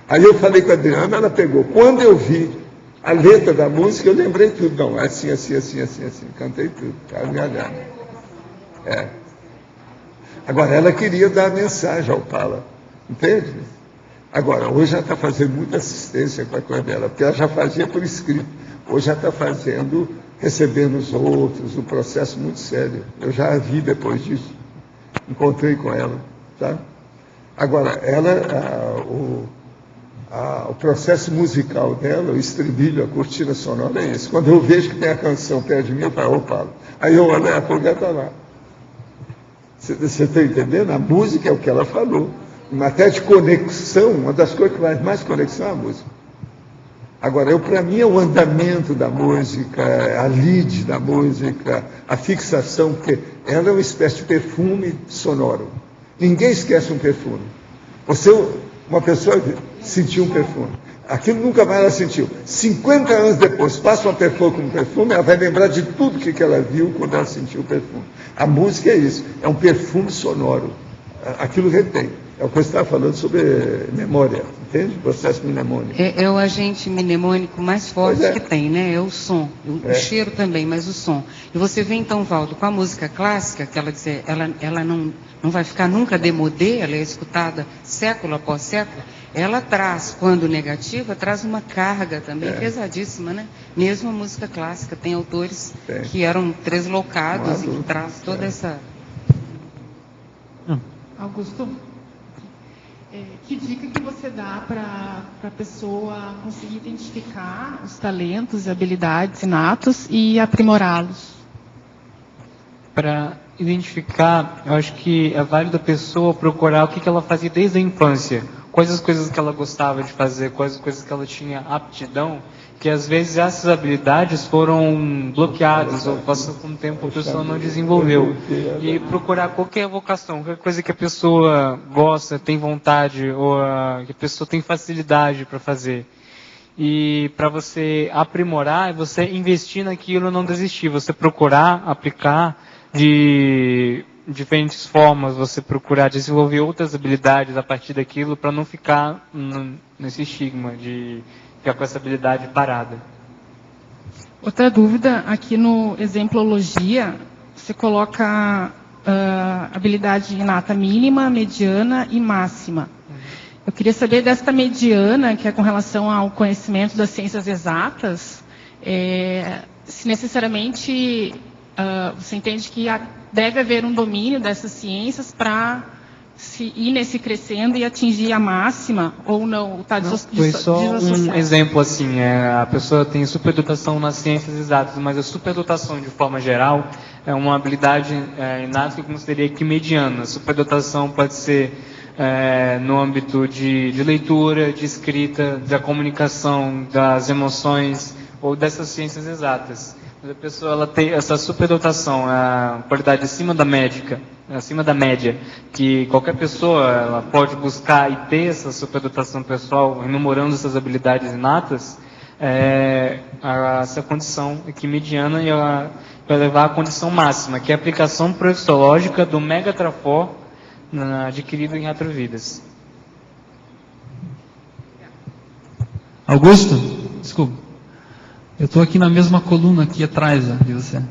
Aí eu falei com a Adriana, ela pegou. Quando eu vi a letra da música, eu lembrei tudo. Não, assim. Cantei tudo. Carlos Galhardo. Agora, ela queria dar a mensagem ao Opala. Entende? Agora, hoje ela está fazendo muita assistência com a coisa dela, porque ela já fazia por escrito. Hoje ela está fazendo, recebendo os outros, um processo muito sério. Eu já a vi depois disso. Encontrei com ela. Tá? Agora, ela, o processo musical dela, o estribilho, a cortina sonora é esse. Quando eu vejo que tem a canção perto de mim, eu falo, opa, aí eu olho, a folga está lá. Você está entendendo? A música é o que ela falou. Em matéria de conexão, uma das coisas que faz mais conexão é a música. Agora, para mim, é o andamento da música, a lead da música, a fixação, porque ela é uma espécie de perfume sonoro. Ninguém esquece um perfume. Uma pessoa sentiu um perfume. Aquilo nunca mais ela sentiu. 50 anos depois, passa uma pessoa com um perfume, ela vai lembrar de tudo que ela viu quando ela sentiu o perfume. A música é isso, é um perfume sonoro. Aquilo retém. É o que você estava falando sobre memória, entende? Processo mnemônico. É o agente mnemônico mais forte que tem, né? É o som. O cheiro também, mas o som. E você vê então, Valdo, com a música clássica, que ela não vai ficar nunca demodê, ela é escutada século após século, ela traz, quando negativa, traz uma carga também pesadíssima, né? Mesmo a música clássica, tem autores que eram treslocados e que traz toda essa... Augusto, que dica que você dá para a pessoa conseguir identificar os talentos e habilidades inatos e aprimorá-los? Para identificar, eu acho que é válido a pessoa procurar o que ela fazia desde a infância. Quais as coisas que ela gostava de fazer, quais as coisas que ela tinha aptidão, que às vezes essas habilidades foram bloqueadas ou passou com o tempo a pessoa não desenvolveu. E procurar qualquer vocação, qualquer coisa que a pessoa gosta, tem vontade ou que a pessoa tem facilidade para fazer. E para você aprimorar, você investir naquilo e não desistir, você procurar aplicar de diferentes formas, você procurar desenvolver outras habilidades a partir daquilo para não ficar nesse estigma de ficar com essa habilidade parada. Outra dúvida, aqui no exemplologia, você coloca habilidade inata mínima, mediana e máxima. Eu queria saber desta mediana, que é com relação ao conhecimento das ciências exatas, se necessariamente você entende que deve haver um domínio dessas ciências para se ir nesse crescendo e atingir a máxima, ou não? Foi só um exemplo, assim, a pessoa tem superdotação nas ciências exatas, mas a superdotação, de forma geral, é uma habilidade inata que eu consideraria que mediana. A superdotação pode ser no âmbito de leitura, de escrita, da comunicação, das emoções, ou dessas ciências exatas. Mas a pessoa ela tem essa superdotação, a qualidade acima da média, que qualquer pessoa ela pode buscar e ter essa superdotação pessoal, enumerando essas habilidades inatas, essa condição aqui mediana, e ela vai levar à condição máxima, que é a aplicação profissológica do Megatrafor adquirido em retrovidas. Augusto, desculpa. Eu estou aqui na mesma coluna aqui atrás de você.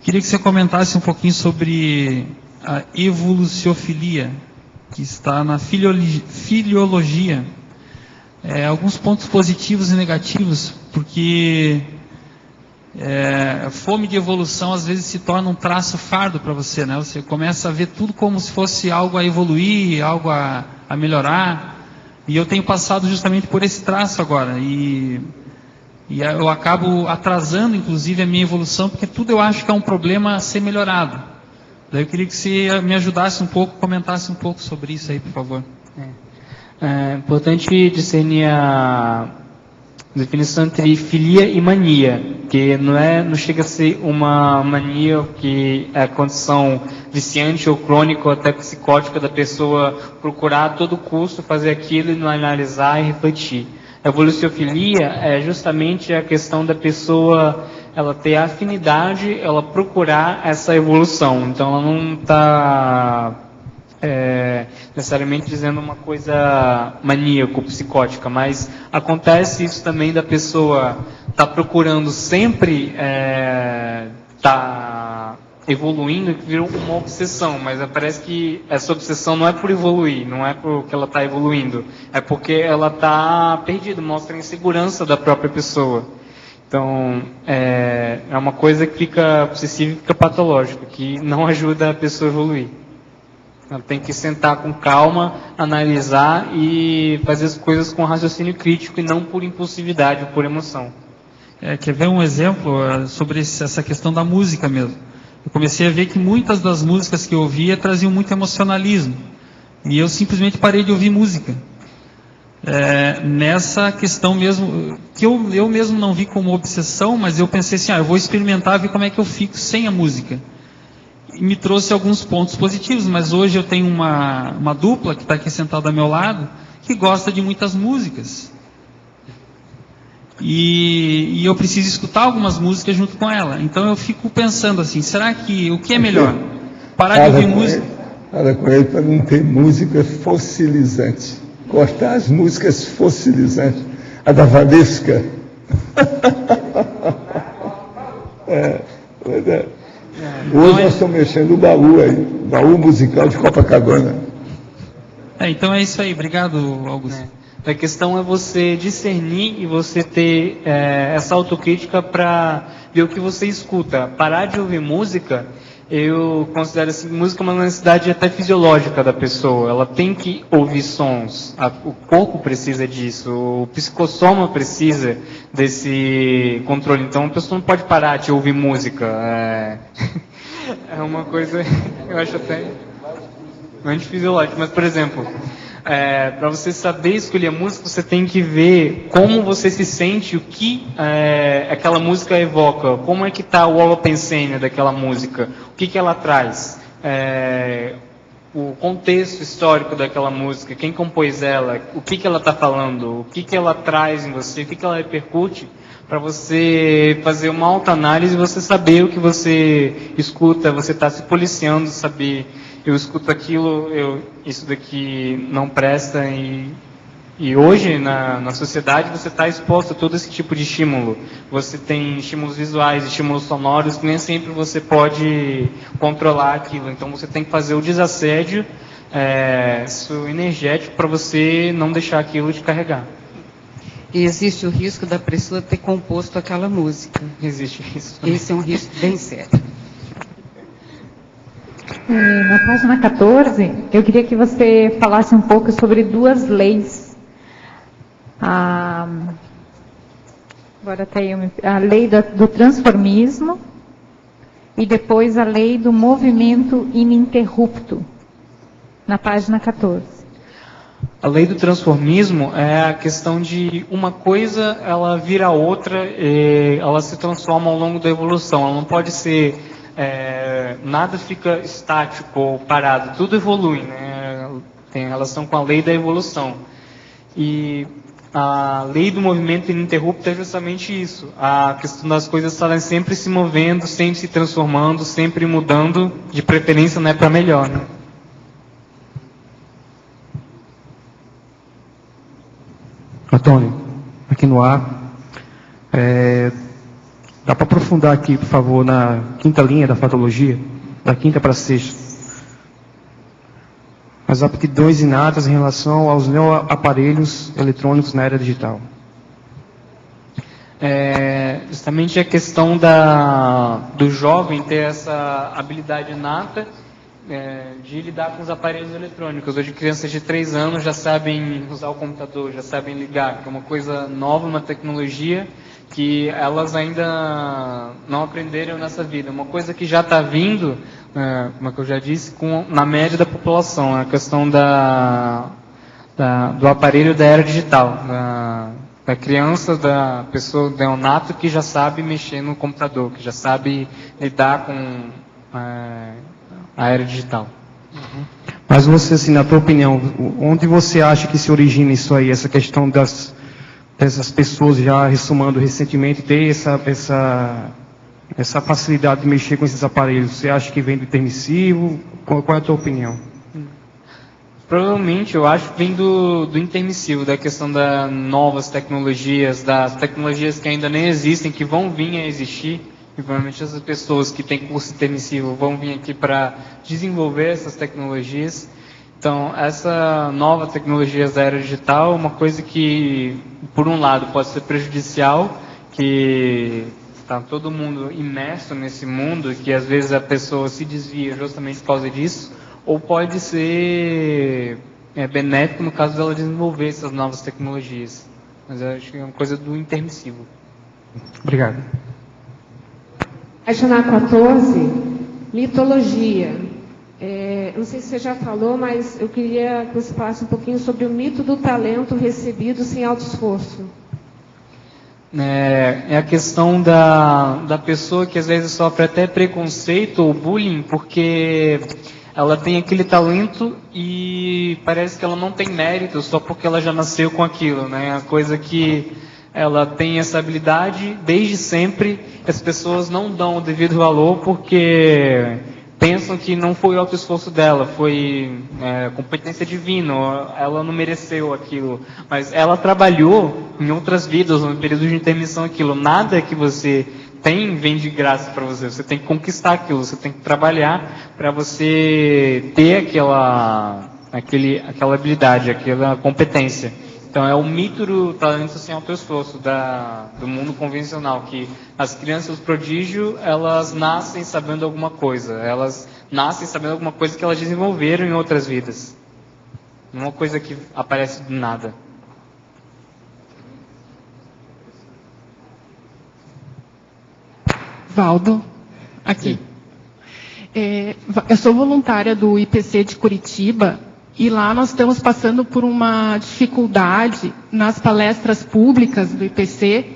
Queria que você comentasse um pouquinho sobre a evoluciofilia, que está na filiologia. Alguns pontos positivos e negativos, porque fome de evolução às vezes se torna um traço fardo para você, né? Você começa a ver tudo como se fosse algo a evoluir, algo a melhorar. E eu tenho passado justamente por esse traço agora. E eu acabo atrasando, inclusive, a minha evolução, porque tudo eu acho que é um problema a ser melhorado. Daí eu queria que você me ajudasse um pouco, comentasse um pouco sobre isso aí, por favor. É importante discernir a definição entre filia e mania, que não chega a ser uma mania que é a condição viciante ou crônica ou até psicótica da pessoa procurar a todo custo fazer aquilo e não analisar e refletir. A evoluciofilia é justamente a questão da pessoa ela ter afinidade, ela procurar essa evolução. Então ela não está necessariamente dizendo uma coisa maníaca, psicótica, mas acontece isso também da pessoa estar procurando sempre evoluindo, que virou uma obsessão, mas parece que essa obsessão não é por evoluir, não é porque ela está evoluindo, é porque ela está perdida, mostra a insegurança da própria pessoa. Então, é uma coisa que fica obsessiva e fica patológica, que não ajuda a pessoa a evoluir. Ela tem que sentar com calma, analisar e fazer as coisas com raciocínio crítico e não por impulsividade ou por emoção. Quer ver um exemplo sobre essa questão da música mesmo? Eu comecei a ver que muitas das músicas que eu ouvia traziam muito emocionalismo. E eu simplesmente parei de ouvir música. Nessa questão mesmo, que eu mesmo não vi como obsessão, mas eu pensei assim, eu vou experimentar, ver como é que eu fico sem a música. E me trouxe alguns pontos positivos, mas hoje eu tenho uma dupla que está aqui sentada ao meu lado, que gosta de muitas músicas. E eu preciso escutar algumas músicas junto com ela. Então eu fico pensando assim, será que o que é melhor? Parar de ouvir música? Fala com ele para não ter música fossilizante. Cortar as músicas fossilizantes. A da Valesca. Hoje nós estamos mexendo o baú aí. Baú musical de Copacabana. Então é isso aí. Obrigado, Augusto. A questão é você discernir e você ter essa autocrítica para ver o que você escuta. Parar de ouvir música, eu considero assim, música uma necessidade até fisiológica da pessoa. Ela tem que ouvir sons. O corpo precisa disso. O psicossoma precisa desse controle. Então a pessoa não pode parar de ouvir música. É uma coisa, eu acho até antifisiológica. Mas, por exemplo, para você saber escolher a música, você tem que ver como você se sente, o que aquela música evoca, como é que está o holopensene daquela música, o que ela traz, o contexto histórico daquela música, quem compôs ela, o que ela está falando, o que ela traz em você, o que ela repercute, para você fazer uma autoanálise e você saber o que você escuta, você está se policiando, saber, eu escuto aquilo, isso daqui não presta, e hoje na sociedade você está exposto a todo esse tipo de estímulo. Você tem estímulos visuais, estímulos sonoros, que nem sempre você pode controlar aquilo, então você tem que fazer o desassédio energético para você não deixar aquilo te carregar. E existe o risco da pessoa ter composto aquela música. Existe isso. Esse é um risco bem sério. Na página 14, eu queria que você falasse um pouco sobre duas leis. Agora tá aí a lei do transformismo e depois a lei do movimento ininterrupto, na página 14. A lei do transformismo é a questão de uma coisa, ela vira outra, e ela se transforma ao longo da evolução. Ela não pode ser, nada fica estático ou parado, tudo evolui, né? Tem relação com a lei da evolução. E a lei do movimento ininterrupto é justamente isso. A questão das coisas estarem sempre se movendo, sempre se transformando, sempre mudando, de preferência não é para melhor, né? Antônio, aqui no ar. Dá para aprofundar aqui, por favor, na quinta linha da fatologia, da quinta para a sexta. As aptidões inatas em relação aos neoaparelhos eletrônicos na era digital. Justamente a questão do jovem ter essa habilidade inata de lidar com os aparelhos eletrônicos. Hoje crianças de 3 anos já sabem usar o computador, já sabem ligar, que é uma coisa nova, uma tecnologia que elas ainda não aprenderam nessa vida. Uma coisa que já está vindo, como eu já disse, na média da população, a questão do aparelho da era digital, da criança, da pessoa neonato que já sabe mexer no computador, que já sabe lidar com a era digital. Mas você, assim, na tua opinião, onde você acha que se origina isso aí, essa questão dessas pessoas já ressumando recentemente ter essa facilidade de mexer com esses aparelhos? Você acha que vem do intermissivo? Qual é a tua opinião? Provavelmente, eu acho que vem do intermissivo, da questão das novas tecnologias, das tecnologias que ainda nem existem, que vão vir a existir. E provavelmente essas pessoas que têm curso intermissivo vão vir aqui para desenvolver essas tecnologias. Então, essa nova tecnologia da era digital é uma coisa que, por um lado, pode ser prejudicial, que está todo mundo imerso nesse mundo, que às vezes a pessoa se desvia justamente por causa disso, ou pode ser benéfico no caso dela desenvolver essas novas tecnologias. Mas eu acho que é uma coisa do intermissivo. Obrigado. Página 14, mitologia. Não sei se você já falou, mas eu queria que você falasse um pouquinho sobre o mito do talento recebido sem alto esforço. É a questão da pessoa que às vezes sofre até preconceito ou bullying, porque ela tem aquele talento e parece que ela não tem mérito só porque ela já nasceu com aquilo, né? A coisa que ela tem essa habilidade desde sempre, as pessoas não dão o devido valor porque pensam que não foi o auto-esforço dela, foi competência divina, ela não mereceu aquilo. Mas ela trabalhou em outras vidas, no período de intermissão, aquilo. Nada que você tem vem de graça para você. Você tem que conquistar aquilo, você tem que trabalhar para você ter aquela habilidade, aquela competência. Então é o mito do talento sem alto esforço do mundo convencional, que as crianças prodígio, elas nascem sabendo alguma coisa, elas nascem sabendo alguma coisa que elas desenvolveram em outras vidas. Não é uma coisa que aparece do nada. Valdo, aqui. Eu sou voluntária do IPC de Curitiba e lá nós estamos passando por uma dificuldade nas palestras públicas do IPC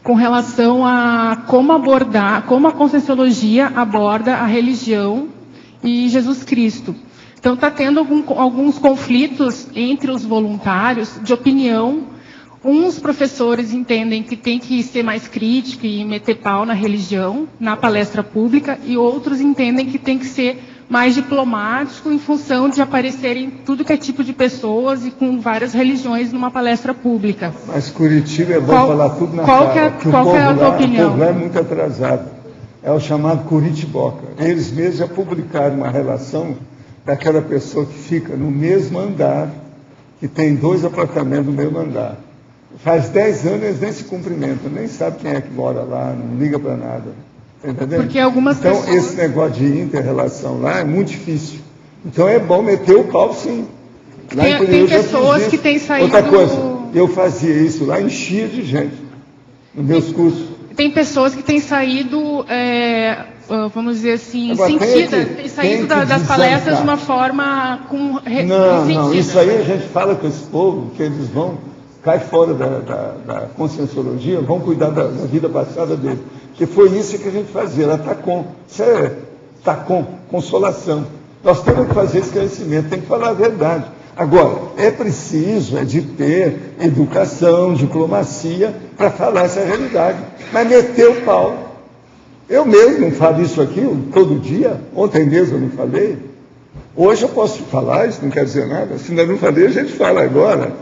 com relação a como a Conscienciologia aborda a religião e Jesus Cristo. Então está tendo alguns conflitos entre os voluntários de opinião. Uns professores entendem que tem que ser mais crítico e meter pau na religião, na palestra pública, e outros entendem que tem que ser mais diplomático em função de aparecerem tudo que é tipo de pessoas e com várias religiões numa palestra pública. Mas Curitiba é bom falar tudo na cara. Qual é a tua opinião? O povo lá é muito atrasado. É o chamado Curitiboca. Eles mesmos já publicaram uma relação daquela pessoa que fica no mesmo andar, que tem 2 apartamentos no mesmo andar. Faz 10 anos eles nem se cumprimentam, nem sabem quem é que mora lá, não liga para nada. Tá entendendo? Porque algumas então, pessoas... esse negócio de inter-relação lá é muito difícil. Então, é bom meter o pau, sim. Tem pessoas que têm saído... Outra coisa, eu fazia isso lá, enchia de gente, nos meus cursos. Tem pessoas que têm saído, vamos dizer assim, têm saído das palestras de uma forma Não, isso aí a gente fala com esse povo, que eles vão... cai fora da Conscienciologia, vão cuidar da vida passada deles. Porque foi isso que a gente fazia, era TACOM. Isso é TACOM, consolação. Nós temos que fazer esclarecimento, tem que falar a verdade. Agora, é preciso de ter educação, diplomacia, para falar essa realidade. Mas meter o pau. Eu mesmo não falo isso aqui todo dia, ontem mesmo eu não falei. Hoje eu posso falar, isso não quer dizer nada. Se ainda não falei, a gente fala agora.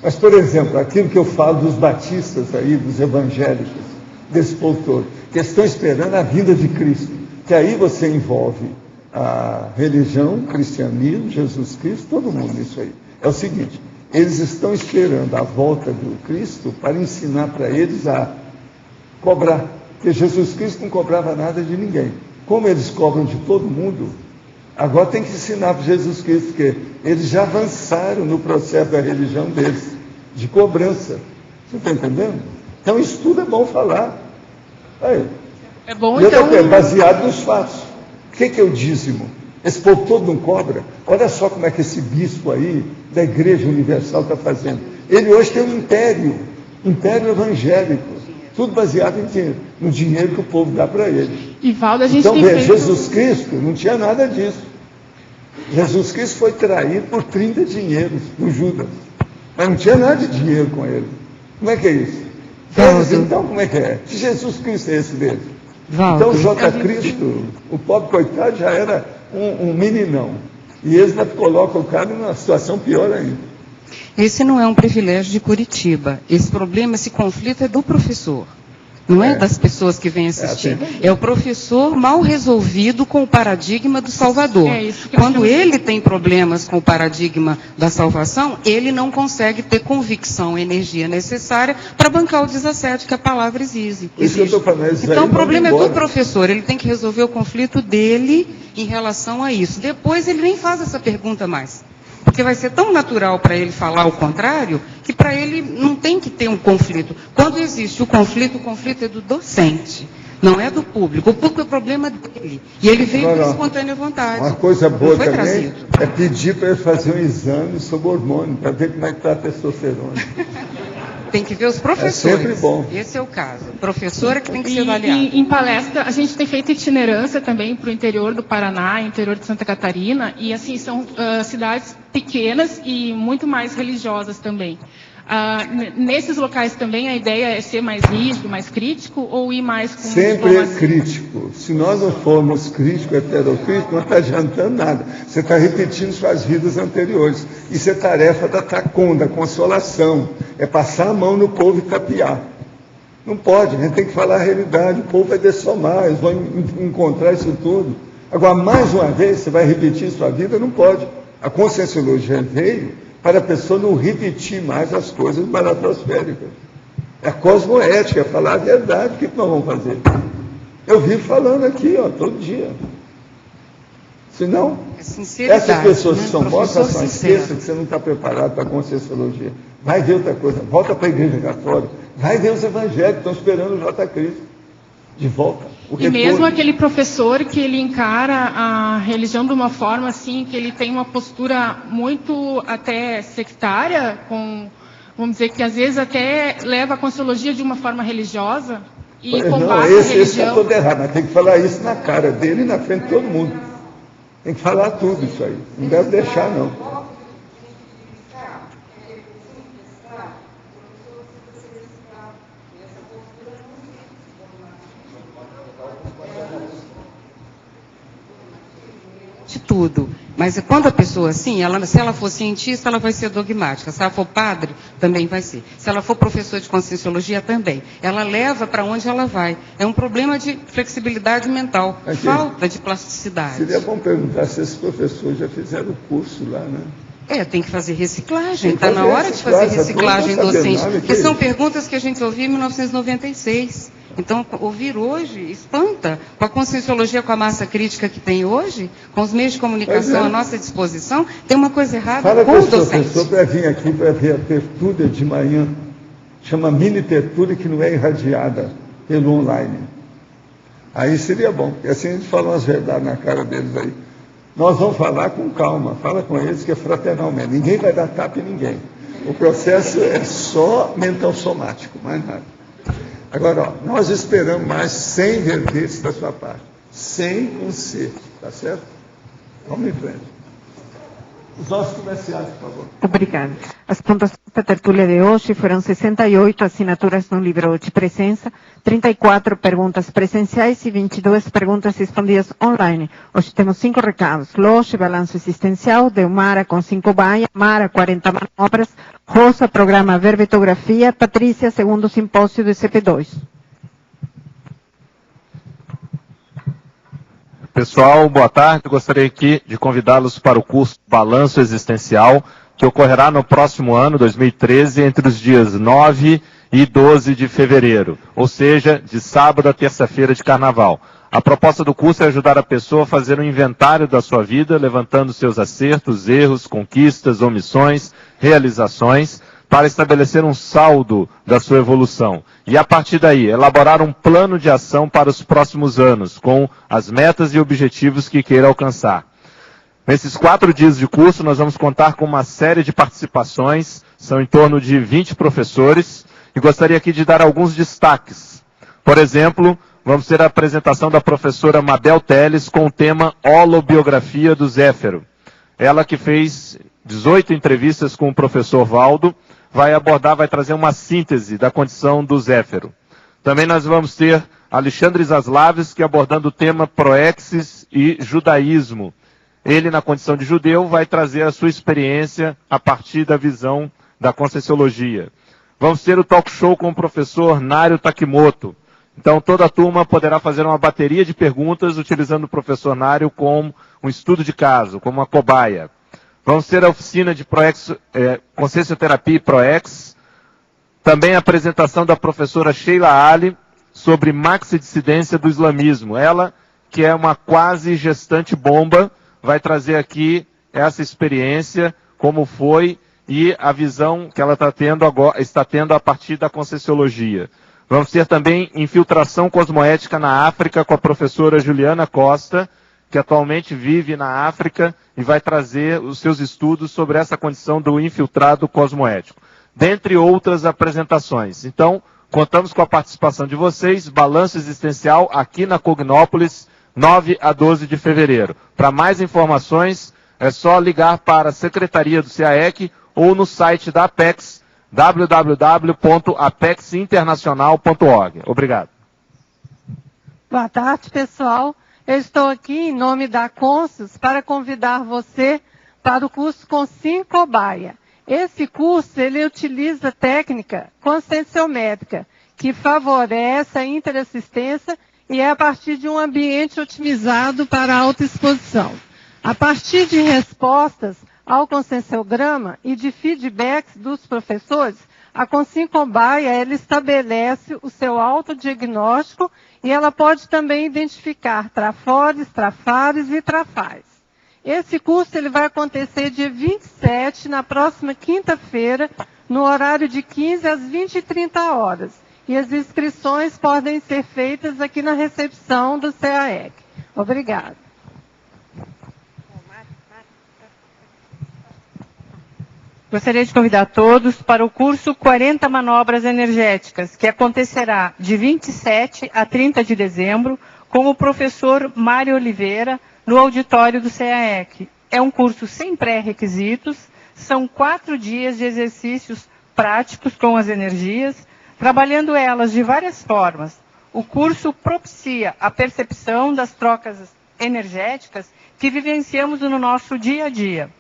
Mas, por exemplo, aquilo que eu falo dos batistas aí, dos evangélicos, desse povo todo, que estão esperando a vinda de Cristo, que aí você envolve a religião, o cristianismo, Jesus Cristo, todo mundo nisso aí. É o seguinte, eles estão esperando a volta do Cristo para ensinar para eles a cobrar, porque Jesus Cristo não cobrava nada de ninguém. Como eles cobram de todo mundo, agora tem que ensinar para Jesus Cristo, porque eles já avançaram no processo da religião deles, de cobrança. Você está entendendo? Então, isso tudo é bom falar. Aí. É bom, então... baseado nos fatos. O que é o dízimo? Esse povo todo não cobra? Olha só como é que esse bispo aí, da Igreja Universal, está fazendo. Ele hoje tem um império evangélico, tudo baseado no dinheiro que o povo dá para ele. E Valdo, a gente então, tem Jesus Cristo não tinha nada disso. Jesus Cristo foi traído por 30 dinheiros do Judas. Mas não tinha nada de dinheiro com ele. Como é que é isso? Então, como é que é? Que Jesus Cristo é esse deles? Então, J. Cristo, o pobre coitado, já era um meninão. E eles colocam o cara numa situação pior ainda. Esse não é um privilégio de Curitiba. Esse problema, esse conflito é do professor. Não é das pessoas que vêm assistir. É o professor mal resolvido com o paradigma do Salvador. Quando ele tem problemas com o paradigma da salvação, ele não consegue ter convicção, energia necessária para bancar o 17 que a palavra exige. Então o problema é do professor. Ele tem que resolver o conflito dele em relação a isso. Depois ele nem faz essa pergunta mais. Porque vai ser tão natural para ele falar o contrário, que para ele não tem que ter um conflito. Quando existe o conflito é do docente, não é do público. O público é problema dele. E ele veio por espontânea vontade. Uma coisa boa também é pedir para ele fazer um exame sobre hormônio, para ver como é que está a testosterona. Tem que ver os professores. É sempre bom. Esse é o caso. Professora que tem que ser avaliada. E em palestra, a gente tem feito itinerância também para o interior do Paraná, interior de Santa Catarina, e assim, são cidades pequenas e muito mais religiosas também. Nesses locais também a ideia é ser mais rígido, mais crítico, ou ir mais com... Sempre é crítico. Se nós não formos crítico, heterocrítico, não está adiantando nada. Você está repetindo suas vidas anteriores. Isso é tarefa da TACOM, da consolação. É passar a mão no povo e tapear. Não pode, a gente tem que falar a realidade. O povo vai dessomar, eles vão encontrar isso tudo. Agora, mais uma vez, você vai repetir sua vida? Não pode. A Conscienciologia veio para a pessoa não repetir mais as coisas baratosféricas. É a cosmoética, é falar a verdade. O que nós vamos fazer? Eu vivo falando aqui, todo dia. Senão, essas pessoas que são mortas, só esqueça que você não está preparado para a Conscienciologia. Vai ver outra coisa, volta para a Igreja Católica, vai ver os evangélicos, estão esperando o J. Cristo de volta. E mesmo aquele professor que ele encara a religião de uma forma assim, que ele tem uma postura muito até sectária, vamos dizer que às vezes até leva a Conscienciologia de uma forma religiosa e combate a religião. Esse está todo errado, mas tem que falar isso na cara dele e na frente de todo mundo. Tem que falar tudo isso aí, não deve deixar não. De tudo. Mas quando a pessoa, assim, se ela for cientista, ela vai ser dogmática. Se ela for padre, também vai ser. Se ela for professor de Conscienciologia, também. Ela leva para onde ela vai. É um problema de flexibilidade mental, falta de plasticidade. Seria bom perguntar se esses professores já fizeram o curso lá, né? Tem que fazer reciclagem. Está na hora de fazer reciclagem docente. Porque são perguntas que a gente ouviu em 1996. Então, ouvir hoje espanta. Com a Conscienciologia, com a massa crítica que tem hoje, com os meios de comunicação à nossa disposição, tem uma coisa errada com o docente. Fala com o professor para vir aqui para ver a tertúlia de manhã. Chama mini tertúlia, que não é irradiada pelo online. Aí seria bom, porque assim a gente fala umas verdades na cara deles aí. Nós vamos falar com calma, fala com eles que é fraternalmente. Ninguém vai dar tapa em ninguém. O processo é só mental somático, mais nada. Agora, nós esperamos mais 100 verbetes da sua parte. 100 com C, tá certo? Vamos em frente. Os nossos comerciais, por favor. Obrigada. As pontuações da tertúlia de hoje foram 68 assinaturas no livro de presença, 34 perguntas presenciais e 22 perguntas respondidas online. Hoje temos 5 recados. Loche, balanço existencial, Delmara com 5 baia, Mara, 40 manobras, Rosa, programa verbetografia, Patrícia, segundo simpósio do CP2. Pessoal, boa tarde. Eu gostaria aqui de convidá-los para o curso Balanço Existencial, que ocorrerá no próximo ano, 2013, entre os dias 9 e 12 de fevereiro, ou seja, de sábado a terça-feira de carnaval. A proposta do curso é ajudar a pessoa a fazer um inventário da sua vida, levantando seus acertos, erros, conquistas, omissões, realizações, para estabelecer um saldo da sua evolução. E a partir daí, elaborar um plano de ação para os próximos anos, com as metas e objetivos que queira alcançar. Nesses 4 dias de curso, nós vamos contar com uma série de participações, são em torno de 20 professores, e gostaria aqui de dar alguns destaques. Por exemplo, vamos ter a apresentação da professora Mabel Teles com o tema Holobiografia do Zéfiro. Ela que fez 18 entrevistas com o professor Valdo, vai trazer uma síntese da condição do Zéfiro. Também nós vamos ter Alexandre Zaslavski abordando o tema Proexis e Judaísmo. Ele, na condição de judeu, vai trazer a sua experiência a partir da visão da Conscienciologia. Vamos ter o talk show com o professor Nário Takimoto. Então, toda a turma poderá fazer uma bateria de perguntas utilizando o professor Nário como um estudo de caso, como uma cobaia. Vamos ter a oficina de Consciencioterapia e Proex. Também a apresentação da professora Sheila Ali sobre maxidissidência do islamismo. Ela, que é uma quase gestante bomba, vai trazer aqui essa experiência, como foi, e a visão que ela está tendo a partir da Conscienciologia. Vamos ter também infiltração cosmoética na África com a professora Juliana Costa, que atualmente vive na África e vai trazer os seus estudos sobre essa condição do infiltrado cosmoético, dentre outras apresentações. Então, contamos com a participação de vocês, Balanço Existencial, aqui na Cognópolis, 9 a 12 de fevereiro. Para mais informações, é só ligar para a Secretaria do CAEC ou no site da Apex, www.apexinternacional.org. Obrigado. Boa tarde, pessoal. Eu estou aqui em nome da Conscius para convidar você para o curso Consciência Cobaia. Esse curso, ele utiliza técnica conscienciométrica, que favorece a interassistência e é a partir de um ambiente otimizado para a autoexposição. A partir de respostas ao conscienciograma e de feedbacks dos professores, a Consim-Cobaia, ela estabelece o seu autodiagnóstico e ela pode também identificar trafores, trafares e trafais. Esse curso ele vai acontecer dia 27, na próxima quinta-feira, no horário de 15 às 20h30. E as inscrições podem ser feitas aqui na recepção do CAEC. Obrigada. Gostaria de convidar todos para o curso 40 Manobras Energéticas, que acontecerá de 27 a 30 de dezembro, com o professor Mário Oliveira, no auditório do CAEC. É um curso sem pré-requisitos, são 4 dias de exercícios práticos com as energias, trabalhando elas de várias formas. O curso propicia a percepção das trocas energéticas que vivenciamos no nosso dia a dia.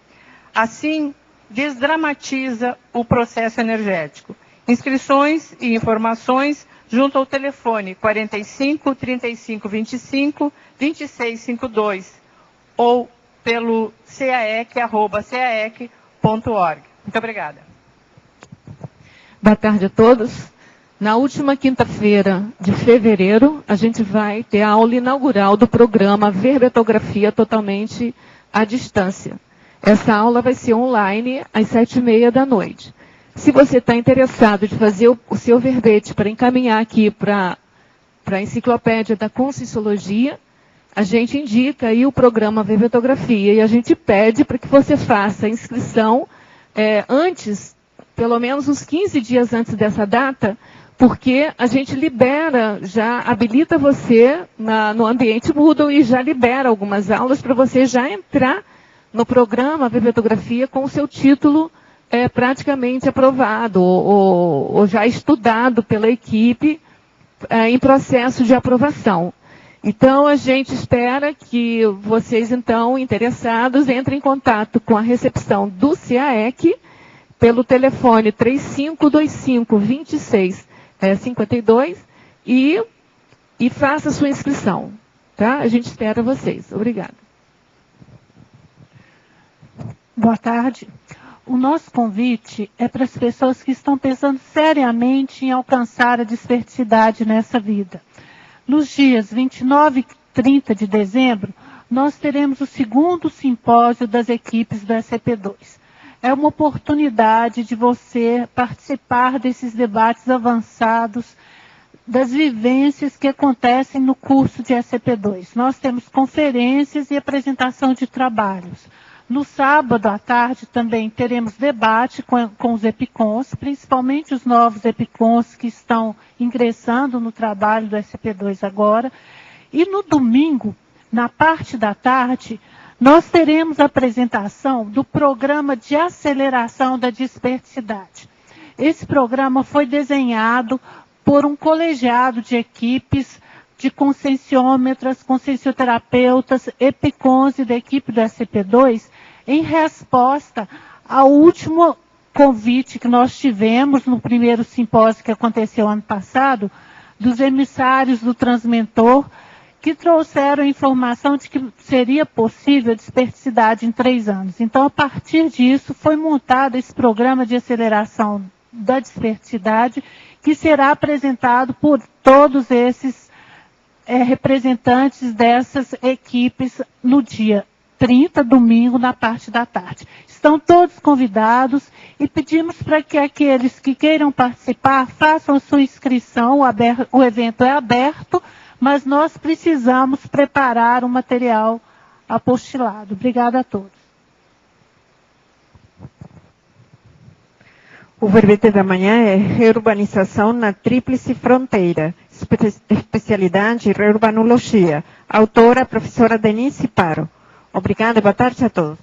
Assim, desdramatiza o processo energético. Inscrições e informações junto ao telefone 45 35 25 26 52 ou pelo caec@caec.org. Muito obrigada. Boa tarde a todos. Na última quinta-feira de fevereiro, a gente vai ter a aula inaugural do programa Verbetografia totalmente à distância. Essa aula vai ser online às 7h30. Se você está interessado de fazer o seu verbete para encaminhar aqui para a enciclopédia da Conscienciologia, a gente indica aí o programa Verbetografia e a gente pede para que você faça a inscrição antes, pelo menos uns 15 dias antes dessa data, porque a gente libera, já habilita você no ambiente Moodle e já libera algumas aulas para você já entrar no programa Verbetografia com o seu título praticamente aprovado ou já estudado pela equipe em processo de aprovação. Então, a gente espera que vocês, então, interessados, entrem em contato com a recepção do CAEC pelo telefone 3525-2652 e faça a sua inscrição. Tá? A gente espera vocês. Obrigada. Boa tarde. O nosso convite é para as pessoas que estão pensando seriamente em alcançar a desperticidade nessa vida. Nos dias 29 e 30 de dezembro, nós teremos o 2º simpósio das equipes do SCP-2. É uma oportunidade de você participar desses debates avançados, das vivências que acontecem no curso de SCP-2. Nós temos conferências e apresentação de trabalhos. No sábado à tarde também teremos debate com os EPICONs, principalmente os novos EPICONs que estão ingressando no trabalho do SCP-2 agora. E no domingo, na parte da tarde, nós teremos a apresentação do programa de aceleração da desperticidade. Esse programa foi desenhado por um colegiado de equipes de conscienciômetras, consciencioterapeutas, EPICONs e da equipe do SCP-2, em resposta ao último convite que nós tivemos no primeiro simpósio que aconteceu ano passado, dos emissários do Transmentor, que trouxeram a informação de que seria possível a desperticidade em 3 anos. Então, a partir disso, foi montado esse programa de aceleração da desperticidade, que será apresentado por todos esses representantes dessas equipes no dia 30, domingo, na parte da tarde. Estão todos convidados e pedimos para que aqueles que queiram participar façam a sua inscrição. O evento é aberto, mas nós precisamos preparar o material apostilado. Obrigada a todos. O verbete da manhã é Reurbanização na Tríplice Fronteira, especialidade Reurbanologia. Autora, professora Denise Paro. Obrigada, boa tarde a todos.